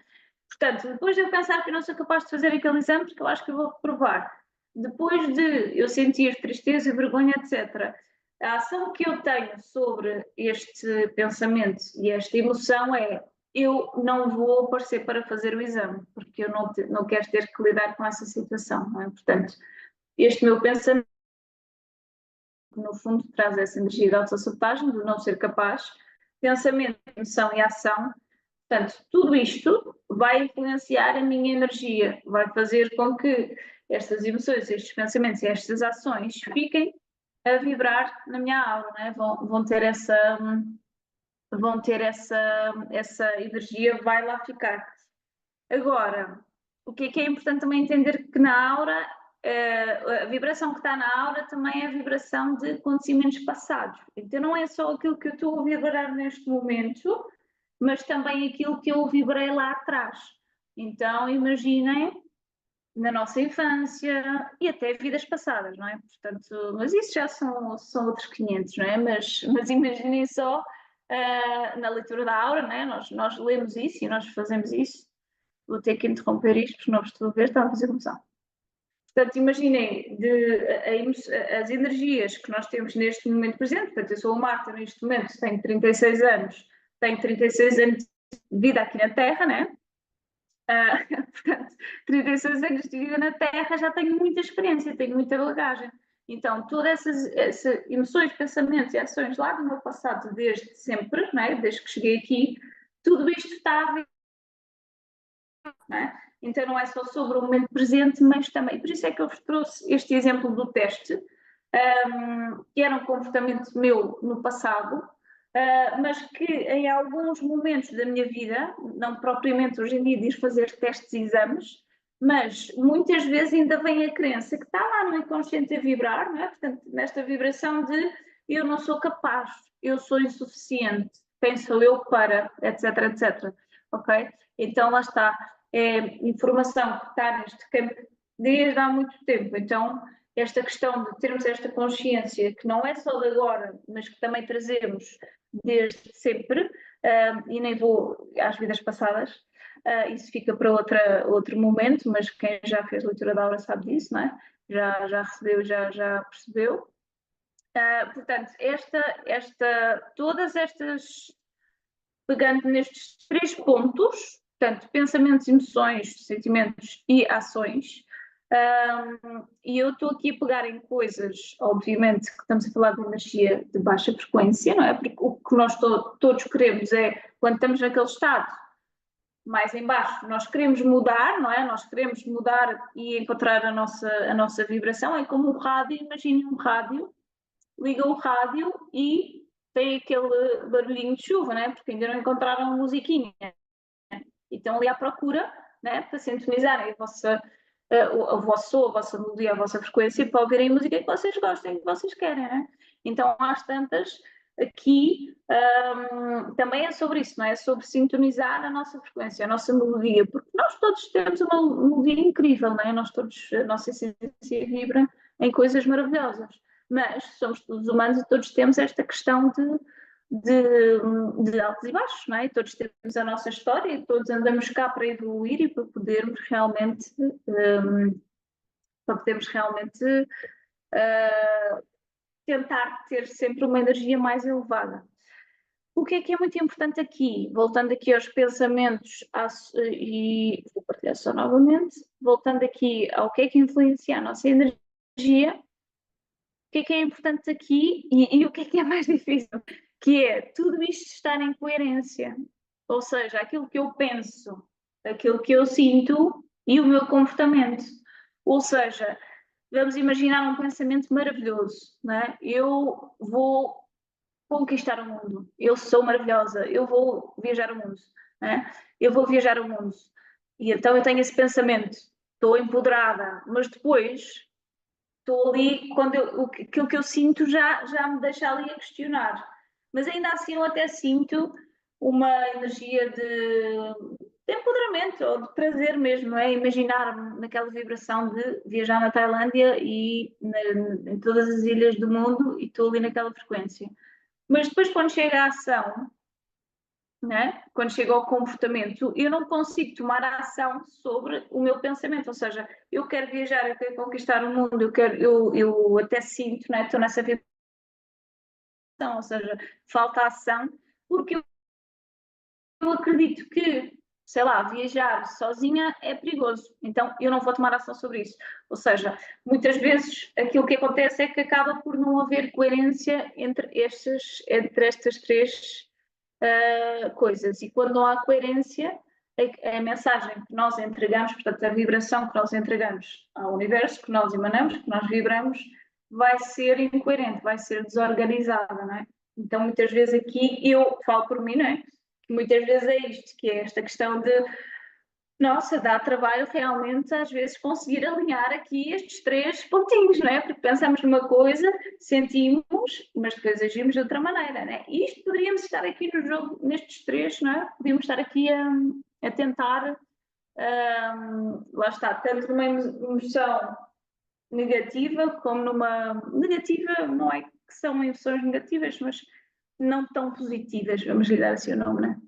A: Portanto, depois de eu pensar que eu não sou capaz de fazer aquele exame, porque eu acho que eu vou reprovar, depois de eu sentir tristeza, vergonha, etc., a ação que eu tenho sobre este pensamento e esta emoção é eu não vou aparecer para fazer o exame, porque eu não quero ter que lidar com essa situação, não é? Portanto, este meu pensamento, no fundo, traz essa energia de autossabotagem, de não ser capaz, pensamento, emoção e ação. Portanto, tudo isto vai influenciar a minha energia, vai fazer com que estas emoções, estes pensamentos e estas ações fiquem a vibrar na minha aura, né? Vão ter essa energia, vai lá ficar. Agora, o que é importante também entender que na aura, a vibração que está na aura também é a vibração de acontecimentos passados. Então não é só aquilo que eu estou a vibrar neste momento, mas também aquilo que eu vibrei lá atrás. Então imaginem na nossa infância e até vidas passadas, não é? Portanto, mas isso já são outros 500, não é? Mas imaginem só na leitura da aura, não é? Nós lemos isso e nós fazemos isso. Vou ter que interromper isto porque não estou a ver, está a fazer confusão. Portanto, imaginem as energias que nós temos neste momento presente. Portanto, eu sou a Marta neste momento, tenho 36 anos, tenho 36 anos de vida aqui na Terra, né? Portanto, 36 anos de vida na Terra, já tenho muita experiência, tenho muita bagagem. Então, todas essas emoções, pensamentos e ações lá do meu passado, desde sempre, né? Desde que cheguei aqui, tudo isto está a ver. Né? Então não é só sobre o momento presente, mas também, por isso é que eu vos trouxe este exemplo do teste, que era um comportamento meu no passado, mas que em alguns momentos da minha vida, não propriamente hoje em dia de ir fazer testes e exames, mas muitas vezes ainda vem a crença que está lá no inconsciente a vibrar, não é? Portanto, nesta vibração de eu não sou capaz, eu sou insuficiente, quem sou eu para, etc, etc. Ok? Então lá está, é informação que está neste campo desde há muito tempo. Então, esta questão de termos esta consciência que não é só de agora, mas que também trazemos desde sempre, e nem vou às vidas passadas, isso fica para outro momento, mas quem já fez leitura da aura sabe disso, não é? Já recebeu, já percebeu. Portanto, todas estas, pegando nestes 3 pontos, portanto, pensamentos, emoções, sentimentos e ações, e eu estou aqui a pegar em coisas, obviamente, que estamos a falar de energia de baixa frequência, não é? Porque o que nós todos queremos é, quando estamos naquele estado mais em baixo, nós queremos mudar, não é? Nós queremos mudar e encontrar a nossa vibração, é como um rádio, imagine um rádio, liga o rádio e tem aquele barulhinho de chuva, né? Porque ainda não encontraram musiquinha. E estão ali à procura, né? Para sintonizarem a vossa melodia, a vossa frequência, para ouvirem a música que vocês gostem, que vocês querem, né? Então, às tantas, aqui também é sobre isso, não é? É sobre sintonizar a nossa frequência, a nossa melodia, porque nós todos temos uma melodia incrível, não é? Nós todos, a nossa essência vibra em coisas maravilhosas, mas somos todos humanos e todos temos esta questão de altos e baixos, não é? Todos temos a nossa história e todos andamos cá para evoluir e para podermos realmente para podermos realmente tentar ter sempre uma energia mais elevada. O que é muito importante aqui, voltando aqui aos pensamentos, e vou partilhar só novamente, voltando aqui ao que é que influencia a nossa energia, o que é importante aqui e o que é mais difícil, que é tudo isto estar em coerência, ou seja, aquilo que eu penso, aquilo que eu sinto e o meu comportamento. Ou seja, vamos imaginar um pensamento maravilhoso, não é? Eu vou conquistar o mundo, eu sou maravilhosa, eu vou viajar o mundo, né? Eu vou viajar o mundo. E então eu tenho esse pensamento, estou empoderada, mas depois estou ali, aquilo que eu sinto já me deixa ali a questionar. Mas ainda assim eu até sinto uma energia de empoderamento ou de prazer mesmo, não é? Imaginar-me naquela vibração de viajar na Tailândia e em todas as ilhas do mundo e estou ali naquela frequência. Mas depois, quando chega a ação, né? Quando chega ao comportamento, eu não consigo tomar a ação sobre o meu pensamento. Ou seja, eu quero viajar, eu quero conquistar o mundo, eu até sinto, né? Estou nessa vibração, ou seja, falta ação, porque eu acredito que, sei lá, viajar sozinha é perigoso, então eu não vou tomar ação sobre isso. Ou seja, muitas vezes aquilo que acontece é que acaba por não haver coerência entre estas três coisas. E quando não há coerência, a mensagem que nós entregamos, portanto, a vibração que nós entregamos ao universo, que nós emanamos, que nós vibramos, vai ser incoerente, vai ser desorganizada, não é? Então, muitas vezes aqui, eu falo por mim, não é? Que muitas vezes é isto, que é esta questão de nossa, dá trabalho realmente às vezes conseguir alinhar aqui estes três pontinhos, não é? Porque pensamos numa coisa, sentimos, mas depois agimos de outra maneira, né? E isto poderíamos estar aqui no jogo, nestes três, não é? Podíamos estar aqui a tentar, lá está, tanto numa emoção negativa como numa. Negativa, não é que são emoções negativas, mas não tão positivas, vamos lhe dar assim o nome, né?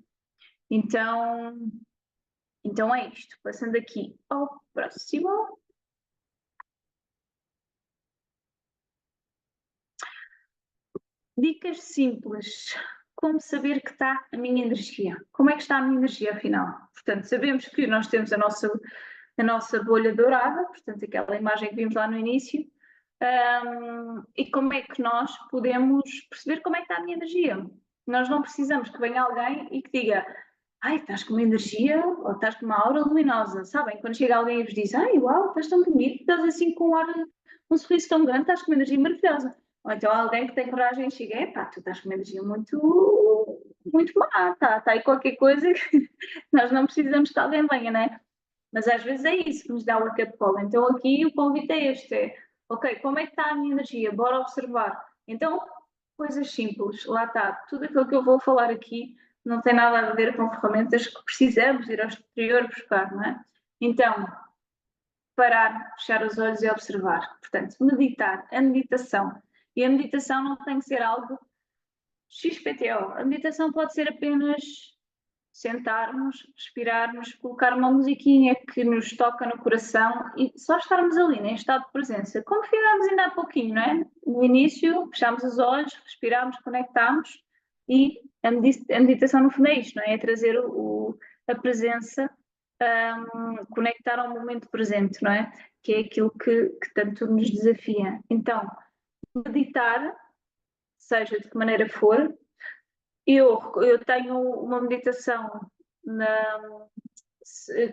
A: Então é isto. Passando aqui ao próximo. Dicas simples. Como saber que está a minha energia? Como é que está a minha energia, afinal? Portanto, sabemos que nós temos a nossa bolha dourada, portanto, aquela imagem que vimos lá no início. E como é que nós podemos perceber como é que está a minha energia? Nós não precisamos que venha alguém e que diga ai, estás com uma energia ou estás com uma aura luminosa, sabem? Quando chega alguém e vos diz ai, uau, estás tão bonito, estás assim com um ar, um sorriso tão grande, estás com uma energia maravilhosa. Ou então alguém que tem coragem e chega, epá, tu estás com uma energia muito má, está aí qualquer coisa que nós não precisamos que alguém venha, né? Mas às vezes é isso que nos dá o wake-up call. Então aqui o convite é este, ok, como é que está a minha energia? Bora observar. Então, coisas simples, lá está. Tudo aquilo que eu vou falar aqui não tem nada a ver com ferramentas que precisamos ir ao exterior buscar, não é? Então, parar, fechar os olhos e observar. Portanto, meditar, a meditação. E a meditação não tem que ser algo XPTO. A meditação pode ser apenas sentarmos, respirarmos, colocar uma musiquinha que nos toca no coração e só estarmos ali, em estado de presença. Como fizemos ainda há pouquinho, não é? No início, fechámos os olhos, respirámos, conectámos e a meditação no fundo é isto, não é? É trazer a presença, conectar ao momento presente, não é? Que é aquilo que tanto nos desafia. Então, meditar, seja de que maneira for, eu tenho uma meditação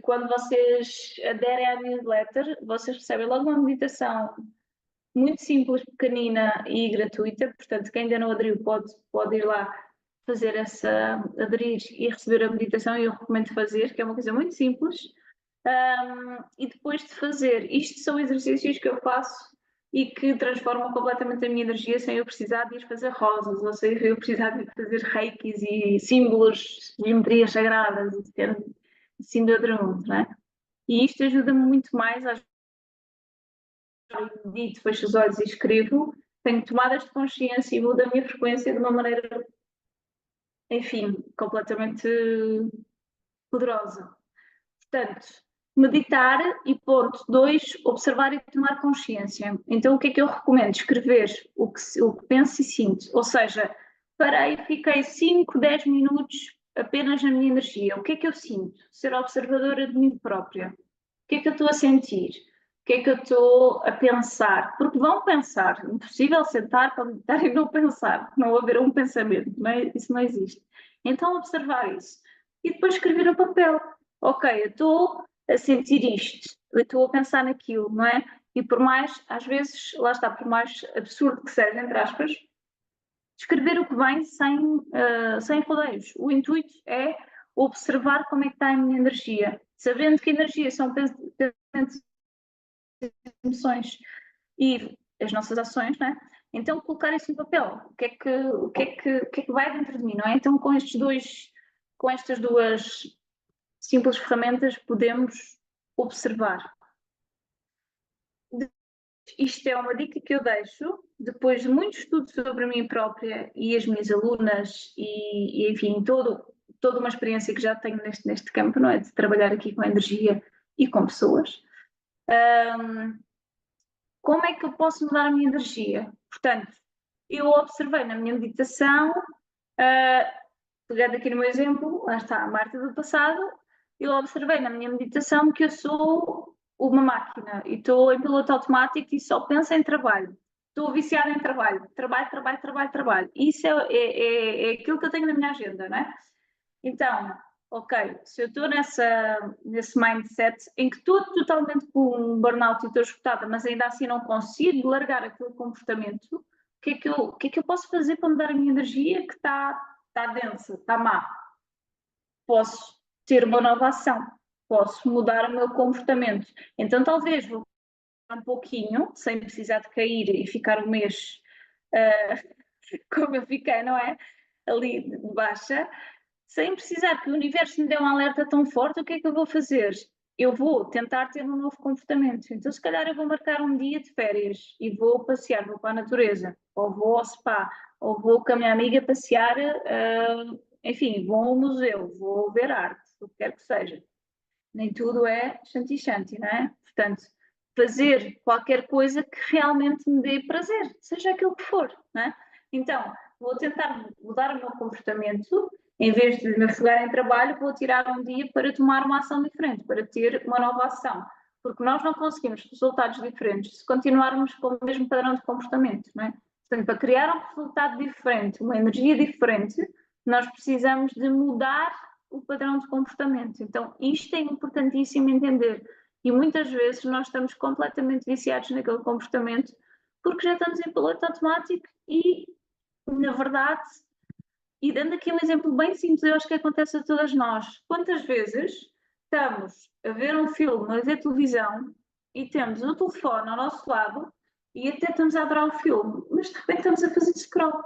A: quando vocês aderem à newsletter, vocês recebem logo uma meditação muito simples, pequenina e gratuita. Portanto, quem ainda não aderiu pode ir lá fazer aderir e receber a meditação. E eu recomendo fazer, que é uma coisa muito simples. E depois de fazer, isto são exercícios que eu faço e que transformam completamente a minha energia sem eu precisar de ir fazer rosas, ou sem eu precisar de fazer reikis e símbolos, geometrias sagradas, e ter assim de outro mundo, não é? E isto ajuda-me muito mais, às vezes medito, fecho os olhos e escrevo, tenho tomadas de consciência e mudo a minha frequência de uma maneira, enfim, completamente poderosa. Portanto, meditar e ponto 2, observar e tomar consciência. Então o que é que eu recomendo? Escrever o que penso e sinto. Ou seja, parei, fiquei 5, 10 minutos apenas na minha energia. O que é que eu sinto? Ser observadora de mim própria. O que é que eu estou a sentir? O que é que eu estou a pensar? Porque vão pensar. Impossível sentar para meditar e não pensar. Não haver um pensamento. Não é? Isso não existe. Então observar isso. E depois escrever no papel. Ok, eu estou a sentir isto, eu estou a pensar naquilo, não é? E por mais, às vezes, lá está, por mais absurdo que seja, entre aspas, escrever o que vem sem rodeios. O intuito é observar como é que está a minha energia, sabendo que energia são pensamentos, emoções e as nossas ações, não é? Então colocar isso no papel, o que é que vai dentro de mim, não é? Então com estas duas simples ferramentas podemos observar. Isto é uma dica que eu deixo depois de muito estudo sobre mim própria e as minhas alunas e enfim, toda uma experiência que já tenho neste campo, não é? De trabalhar aqui com energia e com pessoas. Como é que eu posso mudar a minha energia? Portanto, eu observei na minha meditação, pegando aqui no meu exemplo, lá está a Marta do passado, eu observei na minha meditação que eu sou uma máquina e estou em piloto automático e só penso em trabalho. Estou viciada em trabalho, trabalho, trabalho, trabalho, trabalho. Isso é aquilo que eu tenho na minha agenda, não é? Então, ok, se eu estou nesse mindset em que estou totalmente com um burnout e estou esgotada, mas ainda assim não consigo largar aquele comportamento, o que é que eu posso fazer para mudar a minha energia que está densa, está má? Posso ter uma nova ação, posso mudar o meu comportamento. Então, talvez vou um pouquinho, sem precisar de cair e ficar um mês como eu fiquei, não é? Ali de baixa, sem precisar que o universo me dê um alerta tão forte, o que é que eu vou fazer? Eu vou tentar ter um novo comportamento. Então, se calhar, eu vou marcar um dia de férias e vou passear, vou para a natureza, ou vou ao spa, ou vou com a minha amiga passear, enfim, vou ao museu, vou ver arte, o que quer que seja. Nem tudo é shanti-shanti, não é? Portanto, fazer qualquer coisa que realmente me dê prazer, seja aquilo que for, não é? Então, vou tentar mudar o meu comportamento, em vez de me afogar em trabalho, vou tirar um dia para tomar uma ação diferente, para ter uma nova ação. Porque nós não conseguimos resultados diferentes se continuarmos com o mesmo padrão de comportamento, não é? Portanto, para criar um resultado diferente, uma energia diferente, nós precisamos de mudar o padrão de comportamento. Então, isto é importantíssimo entender. E muitas vezes nós estamos completamente viciados naquele comportamento porque já estamos em piloto automático e, na verdade, e dando aqui um exemplo bem simples, eu acho que acontece a todas nós. Quantas vezes estamos a ver um filme, a ver televisão e temos o telefone ao nosso lado e até estamos a adorar o filme, mas de repente estamos a fazer scroll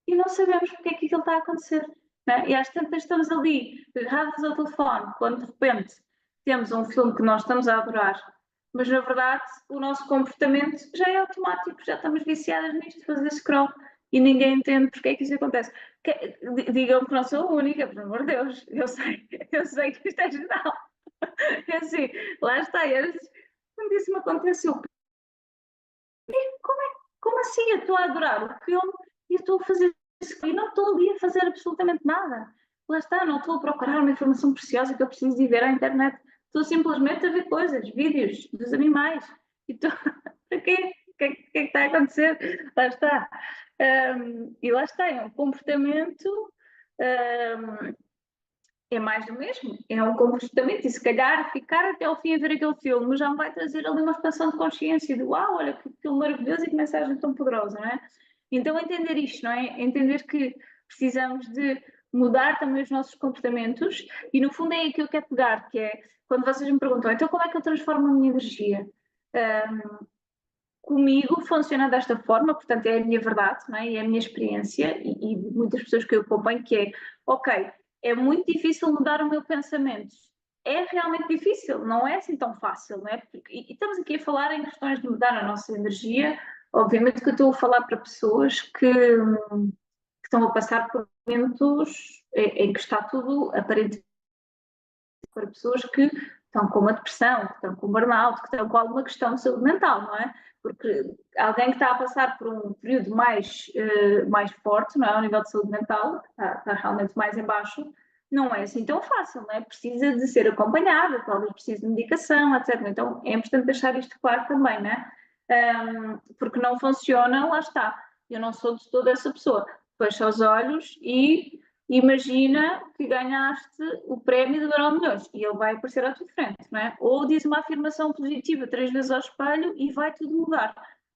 A: e não sabemos porque é que aquilo está a acontecer. Né? E às tantas estamos ali, agarrados ao telefone, quando de repente temos um filme que nós estamos a adorar, mas na verdade o nosso comportamento já é automático, já estamos viciadas nisto de fazer scroll e ninguém entende porque é que isso acontece. Digam-me que não sou a única, por amor de Deus, eu sei que isto é geral. É assim, lá está, quando isso me aconteceu, como assim? Eu estou a adorar o filme e eu estou a fazer isso e não estou ali a fazer absolutamente nada. Lá está, não estou a procurar uma informação preciosa que eu preciso de ver à internet. Estou simplesmente a ver coisas, vídeos dos animais. E estou... Para quê? O que é que está a acontecer? Lá está. E lá está, é um comportamento é mais do mesmo, é um comportamento, e se calhar ficar até ao fim a ver aquele filme já me vai trazer ali uma expansão de consciência de uau, olha que filme maravilhoso e que mensagem tão poderosa, não é? Então entender isto, não é? Entender que precisamos de mudar também os nossos comportamentos e no fundo é aí que eu quero pegar, que é quando vocês me perguntam, então como é que eu transformo a minha energia? Comigo funciona desta forma, portanto é a minha verdade, não é? E é a minha experiência e de muitas pessoas que eu acompanho que é, ok, é muito difícil mudar o meu pensamento. É realmente difícil, não é assim tão fácil, não é? E estamos aqui a falar em questões de mudar a nossa energia. Obviamente que eu estou a falar para pessoas que estão a passar por momentos em que está tudo aparentemente para pessoas que estão com uma depressão, que estão com um burnout, que estão com alguma questão de saúde mental, não é? Porque alguém que está a passar por um período mais forte, não é? Ao nível de saúde mental, está realmente mais em baixo, não é assim tão fácil, não é? Precisa de ser acompanhada, talvez precise de medicação, etc. Então é importante deixar isto claro também, não é? Porque não funciona, lá está. Eu não sou de toda essa pessoa. Fecha os olhos e imagina que ganhaste o prémio do Euromilhões e ele vai aparecer à tua frente, não é? Ou diz uma afirmação positiva 3 vezes ao espelho e vai tudo mudar.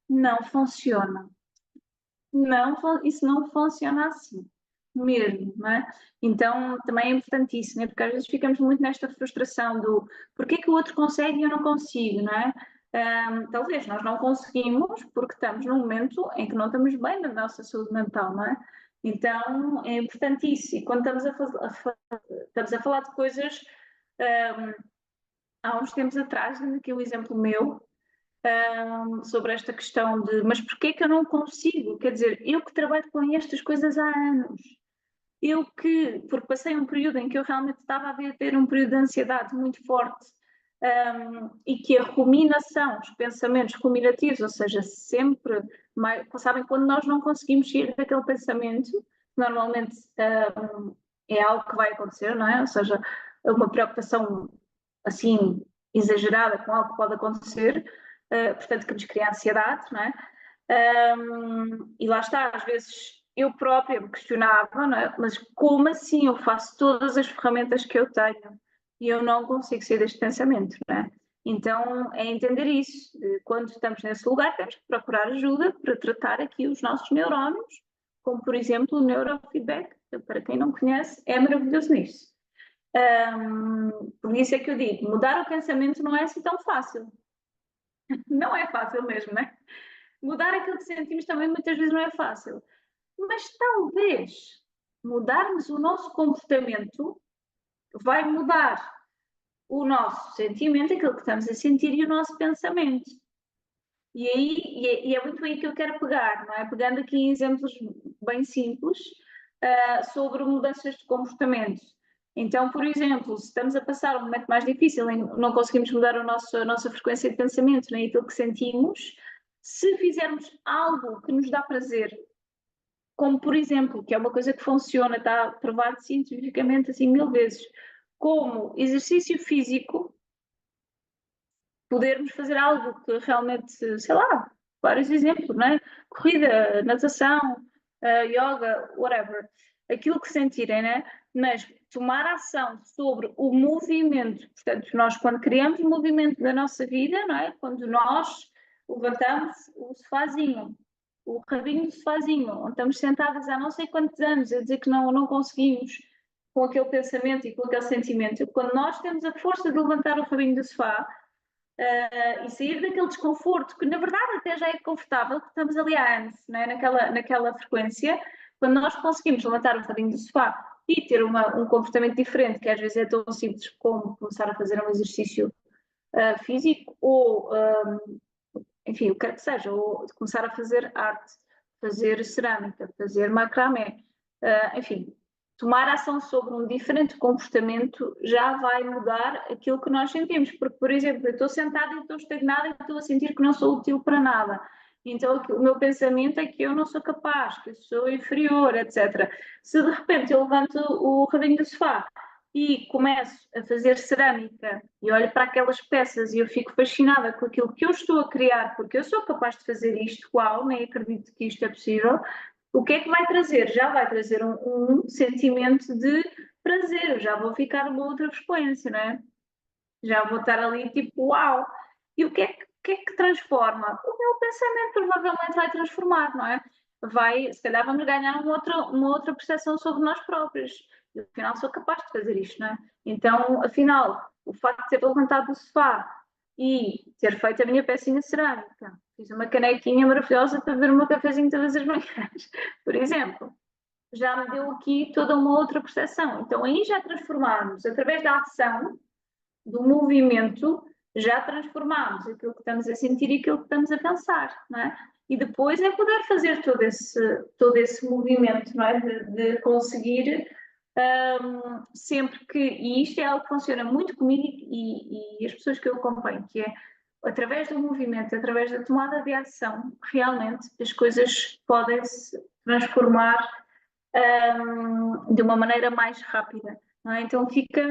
A: Não funciona. Não, isso não funciona assim, mesmo, não é? Então também é importantíssimo, né? Porque às vezes ficamos muito nesta frustração do porquê que o outro consegue e eu não consigo, não é? Talvez nós não conseguimos porque estamos num momento em que não estamos bem na nossa saúde mental, não é? Então é importantíssimo. E quando estamos a falar de coisas, há uns tempos atrás, dando aqui um exemplo meu, sobre esta questão de mas porquê que eu não consigo? Quer dizer, eu que trabalho com estas coisas há anos, porque passei um período em que eu realmente estava a ter um período de ansiedade muito forte, e que a ruminação, os pensamentos ruminativos, ou seja, sempre, sabem, quando nós não conseguimos sair daquele pensamento, normalmente é algo que vai acontecer, não é? Ou seja, uma preocupação assim exagerada com algo que pode acontecer, portanto que nos cria ansiedade, não é? E lá está, às vezes eu própria me questionava, não é? Mas como assim eu faço todas as ferramentas que eu tenho e eu não consigo sair deste pensamento, não é? Então é entender isso. Quando estamos nesse lugar, temos que procurar ajuda para tratar aqui os nossos neurónios, como por exemplo o neurofeedback, que, para quem não conhece, é maravilhoso nisso. Por isso é que eu digo, mudar o pensamento não é assim tão fácil. Não é fácil mesmo, né? Mudar aquilo que sentimos também muitas vezes não é fácil. Mas talvez mudarmos o nosso comportamento vai mudar o nosso sentimento, aquilo que estamos a sentir e o nosso pensamento. E aí é muito aí que eu quero pegar, não é? Pegando aqui em exemplos bem simples sobre mudanças de comportamento. Então, por exemplo, se estamos a passar um momento mais difícil, em não conseguimos mudar a nossa frequência de pensamento, nem aquilo que sentimos, se fizermos algo que nos dá prazer, como por exemplo, que é uma coisa que funciona, está provado cientificamente assim 1000 vezes, como exercício físico, podermos fazer algo que realmente, sei lá, vários exemplos, não é? Corrida, natação, yoga, whatever, aquilo que sentirem, né? Mas tomar ação sobre o movimento, portanto, nós quando criamos movimento da nossa vida, não é? Quando nós levantamos o sofazinho, o rabinho do sofazinho, onde estamos sentadas há não sei quantos anos a dizer que não conseguimos com aquele pensamento e com aquele sentimento, quando nós temos a força de levantar o rabinho do sofá, e sair daquele desconforto, que na verdade até já é confortável, porque estamos ali há anos, né? naquela frequência, quando nós conseguimos levantar um bocadinho do sofá e ter um comportamento diferente, que às vezes é tão simples como começar a fazer um exercício físico, ou enfim, o que quer que seja, ou começar a fazer arte, fazer cerâmica, fazer macramé, enfim, tomar ação sobre um diferente comportamento já vai mudar aquilo que nós sentimos. Porque, por exemplo, eu estou sentada e estou estagnada e estou a sentir que não sou útil para nada. Então, o meu pensamento é que eu não sou capaz, que eu sou inferior, etc. Se de repente eu levanto o rabinho do sofá e começo a fazer cerâmica e olho para aquelas peças e eu fico fascinada com aquilo que eu estou a criar, porque eu sou capaz de fazer isto, uau, nem acredito que isto é possível, o que é que vai trazer? Já vai trazer um sentimento de prazer, eu já vou ficar numa outra frequência, não é? Já vou estar ali tipo, uau! E o que é que transforma? O meu pensamento provavelmente vai transformar, não é? Se calhar vamos ganhar uma outra percepção sobre nós próprios. Eu, afinal, sou capaz de fazer isto, não é? Então, afinal, o facto de ter levantado do sofá e ter feito a minha pecinha cerâmica, fiz uma canequinha maravilhosa para beber o meu cafezinho todas as manhãs, por exemplo, já me deu aqui toda uma outra percepção. Então, aí já transformarmos, através da ação, do movimento, já transformamos aquilo que estamos a sentir e aquilo que estamos a pensar, não é? E depois é poder fazer todo esse movimento, não é? De conseguir sempre que, e isto é algo que funciona muito comigo e as pessoas que eu acompanho, que é através do movimento, através da tomada de ação, realmente as coisas podem se transformar de uma maneira mais rápida. Não é? Então fica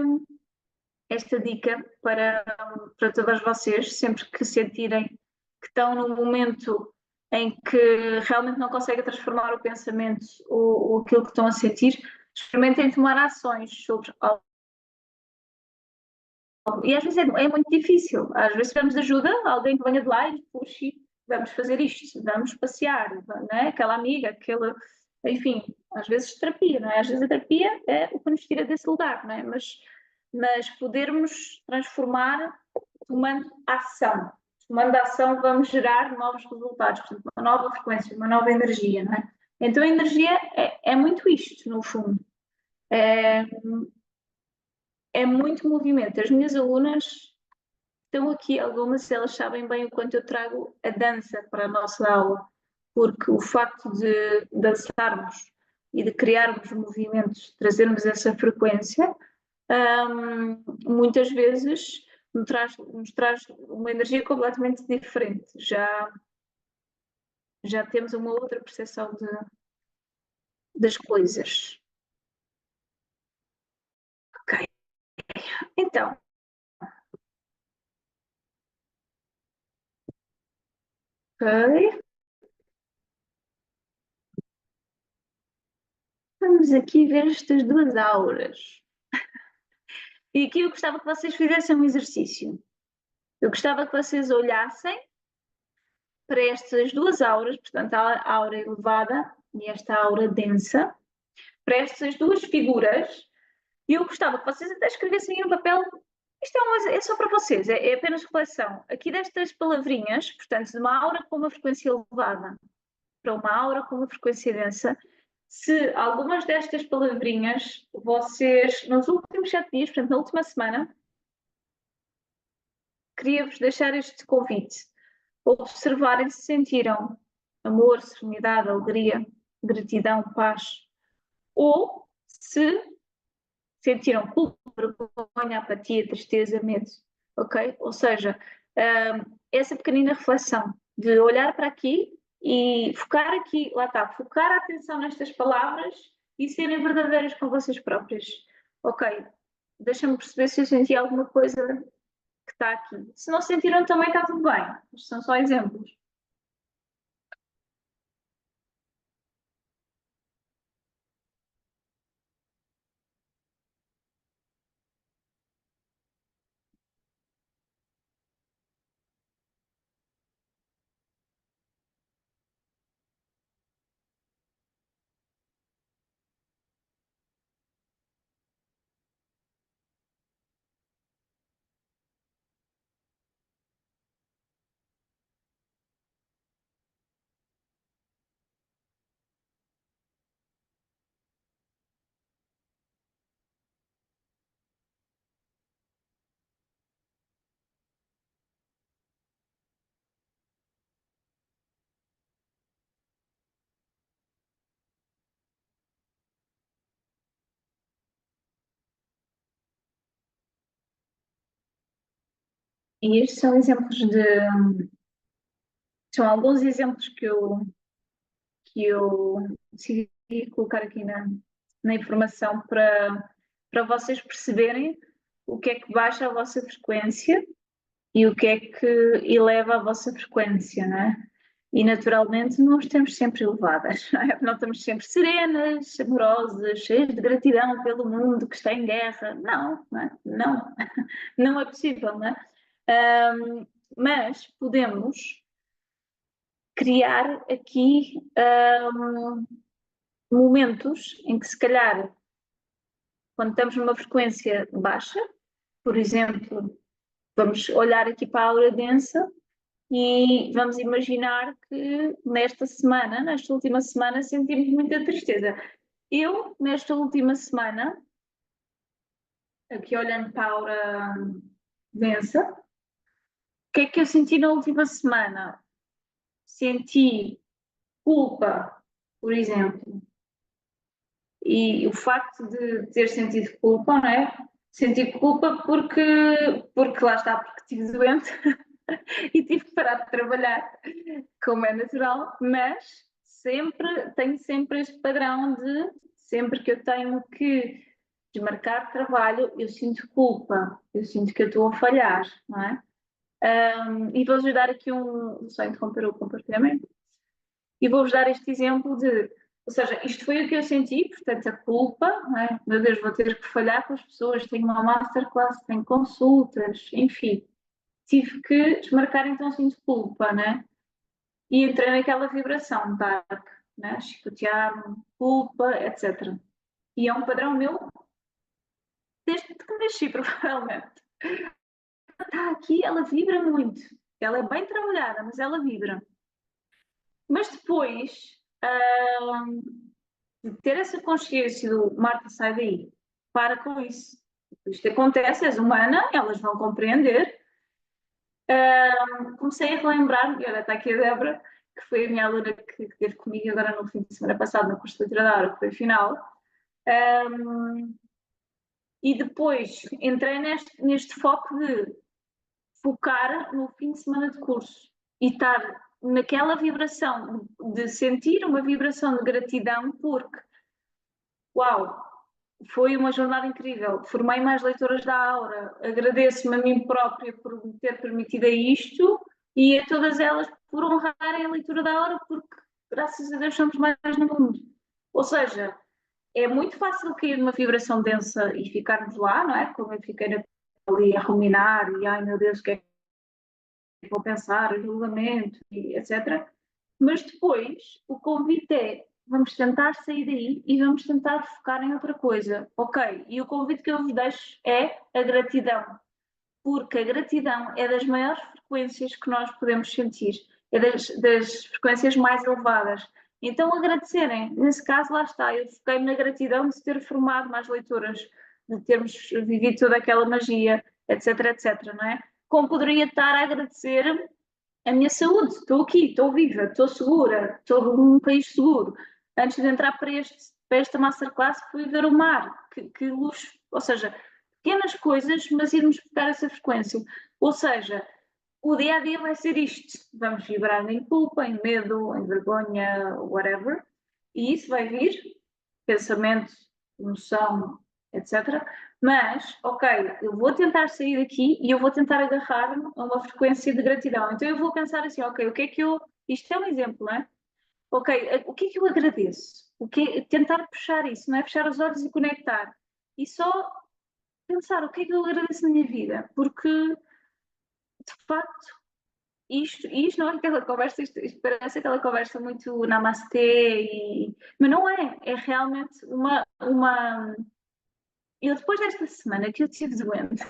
A: esta dica para todas vocês, sempre que sentirem que estão num momento em que realmente não conseguem transformar o pensamento ou aquilo que estão a sentir, experimentem tomar ações sobre algo. E às vezes é muito difícil, às vezes precisamos de ajuda, alguém que venha de lá e puxe, vamos fazer isto, vamos passear, não é? Aquela amiga, aquele, enfim, às vezes terapia, não é? Às vezes a terapia é o que nos tira desse lugar, não é? Mas podermos transformar tomando ação. Tomando ação vamos gerar novos resultados, portanto, uma nova frequência, uma nova energia, não é? Então a energia é muito isto, no fundo. É muito movimento. As minhas alunas estão aqui, algumas, elas sabem bem o quanto eu trago a dança para a nossa aula, porque o facto de dançarmos e de criarmos movimentos, trazermos essa frequência, muitas vezes nos traz uma energia completamente diferente. Já temos uma outra percepção das coisas. Ok. Então, ok. Vamos aqui ver estas duas auras. E aqui eu gostava que vocês fizessem um exercício. Eu gostava que vocês olhassem para estas duas auras, portanto, a aura elevada e esta aura densa, para estas duas figuras, e eu gostava que vocês até escrevessem no papel. Isto é só para vocês, é apenas reflexão. Aqui destas palavrinhas, portanto, de uma aura com uma frequência elevada para uma aura com uma frequência densa, se algumas destas palavrinhas vocês, nos últimos 7 dias, portanto, na última semana, queria-vos deixar este convite. Observarem se sentiram amor, serenidade, alegria, gratidão, paz, ou se sentiram culpa, vergonha, apatia, tristeza, medo, ok? Ou seja, essa pequenina reflexão de olhar para aqui e focar aqui, lá está, focar a atenção nestas palavras e serem verdadeiras com vocês próprias. Ok, deixa-me perceber se eu senti alguma coisa que está aqui. Se não sentiram também está tudo bem, isto são só exemplos. E estes são exemplos são alguns exemplos que eu decidi colocar aqui na informação para vocês perceberem o que é que baixa a vossa frequência e o que é que eleva a vossa frequência, não é? E naturalmente nós estamos sempre elevadas, não é? Não estamos sempre serenas, amorosas, cheias de gratidão pelo mundo que está em guerra. Não, não é? Não, não é possível, não é? Mas podemos criar aqui momentos em que, se calhar, quando estamos numa frequência baixa, por exemplo, vamos olhar aqui para a aura densa e vamos imaginar que nesta semana, nesta última semana, sentimos muita tristeza. Eu, nesta última semana, aqui olhando para a aura densa, o que é que eu senti na última semana? Senti culpa, por exemplo, E o facto de ter sentido culpa, não é? Senti culpa porque lá está, porque estive doente e tive que parar de trabalhar, como é natural, mas tenho sempre este padrão de sempre que eu tenho que desmarcar trabalho, eu sinto culpa, eu sinto que eu estou a falhar, não é? E vou-vos dar aqui vou só interromper o compartilhamento, e vou-vos dar este exemplo ou seja, isto foi o que eu senti, portanto a culpa, não é? Meu Deus, vou ter que falhar com as pessoas, tenho uma masterclass, tenho consultas, enfim, tive que desmarcar, então sinto culpa, né? E entrei naquela vibração dark, né? Chicotear-me, culpa, etc. E é um padrão meu desde que nasci, provavelmente. Está aqui, ela vibra muito. Ela é bem trabalhada, mas ela vibra. Mas depois de ter essa consciência do Marta, sai daí, para com isso. Isto acontece, és humana, elas vão compreender. Comecei a relembrar, e olha, está aqui a Débora, que foi a minha aluna que esteve comigo agora no fim de semana passado, no curso de leitura da hora, que foi a final. E depois entrei neste foco de focar no fim de semana de curso e estar naquela vibração, de sentir uma vibração de gratidão, porque, uau, foi uma jornada incrível, formei mais leitoras da Aura, agradeço-me a mim própria por me ter permitido isto e a todas elas por honrarem a leitura da Aura, porque graças a Deus somos mais no mundo. Ou seja, é muito fácil cair numa vibração densa e ficarmos lá, não é? Como eu fiquei ali a ruminar e ai meu Deus, o que é que vou pensar, o julgamento, e etc. Mas depois o convite é vamos tentar sair daí e vamos tentar focar em outra coisa. Ok, e o convite que eu vos deixo é a gratidão, porque a gratidão é das maiores frequências que nós podemos sentir, é das frequências mais elevadas. Então agradecerem, nesse caso lá está, eu foquei-me na gratidão de ter formado mais leitoras, de termos vivido toda aquela magia, etc, etc, não é? Como poderia estar a agradecer a minha saúde, estou aqui, estou viva, estou segura, estou num país seguro. Antes de entrar para esta masterclass fui ver o mar, que luxo, ou seja, pequenas coisas, mas irmos buscar essa frequência. Ou seja, o dia a dia vai ser isto. Vamos vibrar em culpa, em medo, em vergonha, whatever. E isso vai vir, pensamento, emoção, etc. Mas, ok, eu vou tentar sair daqui e eu vou tentar agarrar-me a uma frequência de gratidão. Então eu vou pensar assim, ok, o que é que eu. Isto é um exemplo, não é? Ok, o que é que eu agradeço? Tentar puxar isso, não é? Fechar os olhos e conectar. E só pensar o que é que eu agradeço na minha vida, porque de facto isto não é aquela conversa, isto parece aquela conversa muito namastê, mas não é, é realmente uma. Eu depois desta semana que eu tive doente,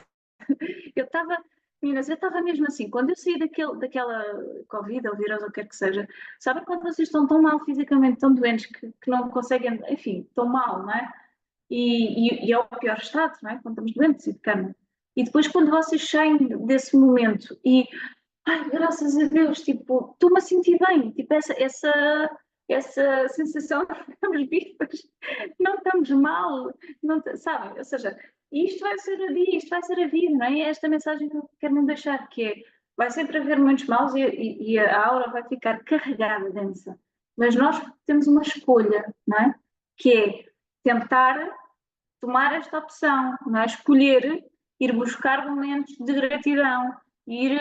A: eu estava, meninas, eu estava mesmo assim, quando eu saí daquela Covid ou vírus ou o que quer que seja, sabem quando vocês estão tão mal fisicamente, tão doentes que não conseguem, enfim, tão mal, não é? E é o pior estado, não é? Quando estamos doentes e de cama. E depois quando vocês saem desse momento e, ai, graças a Deus, tipo, estou-me a sentir bem, tipo, essa sensação de que estamos vivas, não estamos mal, não, sabem? Ou seja, isto vai ser a dia, isto vai ser a vida, não é? É esta mensagem que eu quero não deixar, que é, vai sempre haver momentos maus e a aura vai ficar carregada densa. Mas nós temos uma escolha, não é? Que é tentar tomar esta opção, não é? Escolher ir buscar momentos de gratidão, ir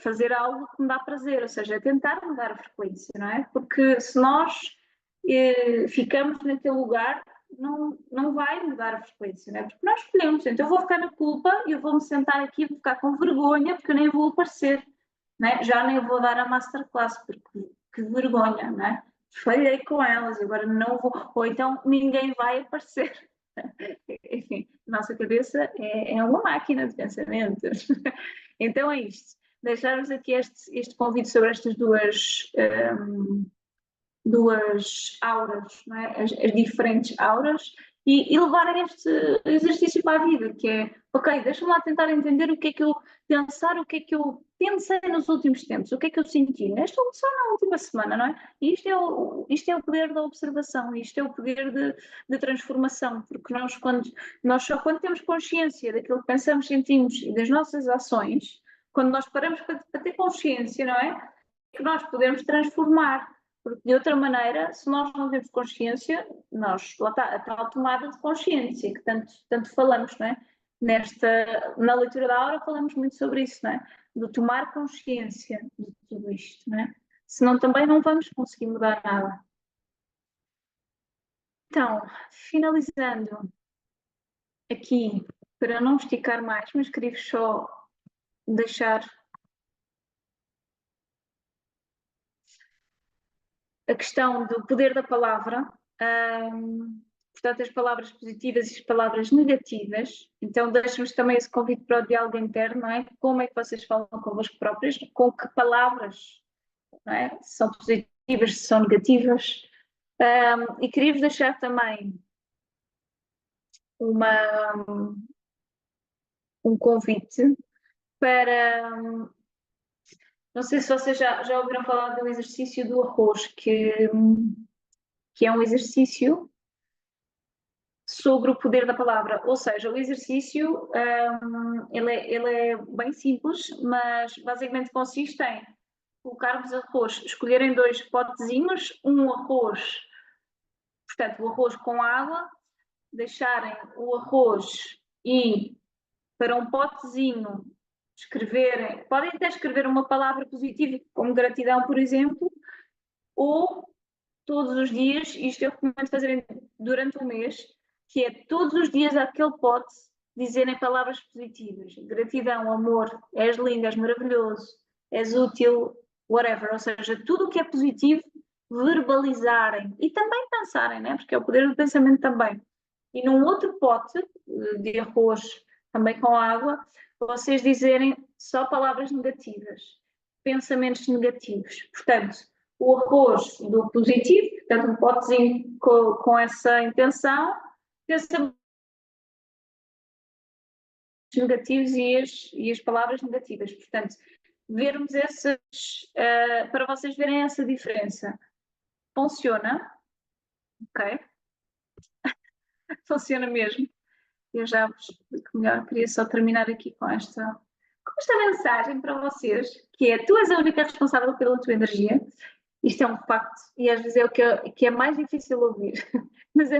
A: fazer algo que me dá prazer, ou seja, tentar mudar a frequência, não é? Porque se nós ficamos naquele lugar, não vai mudar a frequência, não é? Porque nós escolhemos, então eu vou ficar na culpa, eu vou me sentar aqui e vou ficar com vergonha, porque eu nem vou aparecer, não é? Já nem vou dar a masterclass, porque que vergonha, não é? Falhei com elas, agora não vou, ou então ninguém vai aparecer. Enfim, nossa cabeça é uma máquina de pensamentos. Então é isto. Deixarmos aqui este convite sobre estas duas auras, não é? As diferentes auras, e levarem este exercício para a vida, que é, ok, deixa-me lá tentar entender o que é que eu pensar, o que é que eu pensei nos últimos tempos, o que é que eu senti só na última semana, não é? E isto é o poder da observação, isto é o poder de transformação, porque nós só quando temos consciência daquilo que pensamos, sentimos e das nossas ações, quando nós paramos para ter consciência, não é? Que nós podemos transformar. Porque de outra maneira, se nós não temos consciência, lá está, a tal tomada de consciência que tanto falamos, não é? Na leitura da aura falamos muito sobre isso, não é? De tomar consciência de tudo isto, não é? Senão também não vamos conseguir mudar nada. Então, finalizando aqui, para não esticar mais, mas queria só deixar a questão do poder da palavra, portanto, as palavras positivas e as palavras negativas. Então, deixo-vos também esse convite para o diálogo interno, não é? Como é que vocês falam convosco próprios? Com que palavras, não é? Se são positivas, se são negativas. E queria-vos deixar também um convite para. Não sei se vocês já ouviram falar do exercício do arroz, que é um exercício sobre o poder da palavra. Ou seja, o exercício ele é bem simples, mas basicamente consiste em colocarmos arroz, escolherem 2 potezinhos, um arroz, portanto, o arroz com água, deixarem o arroz e para um potezinho escreverem, podem até escrever uma palavra positiva, como gratidão, por exemplo, ou todos os dias, isto eu recomendo fazerem durante um mês, que é todos os dias àquele pote dizerem palavras positivas. Gratidão, amor, és lindo, és maravilhoso, és útil, whatever. Ou seja, tudo o que é positivo, verbalizarem e também pensarem, né? Porque é o poder do pensamento também. E num outro pote de arroz, também com água, vocês dizerem só palavras negativas, pensamentos negativos. Portanto, o arroz do positivo, portanto, um potezinho com essa intenção, pensamentos negativos e as palavras negativas. Portanto, vermos para vocês verem essa diferença. Funciona, ok? Funciona mesmo. Eu já vos explico melhor, queria só terminar aqui com esta mensagem para vocês, que é: tu és a única responsável pela tua energia. Isto é um facto e às vezes é o que é mais difícil ouvir, mas é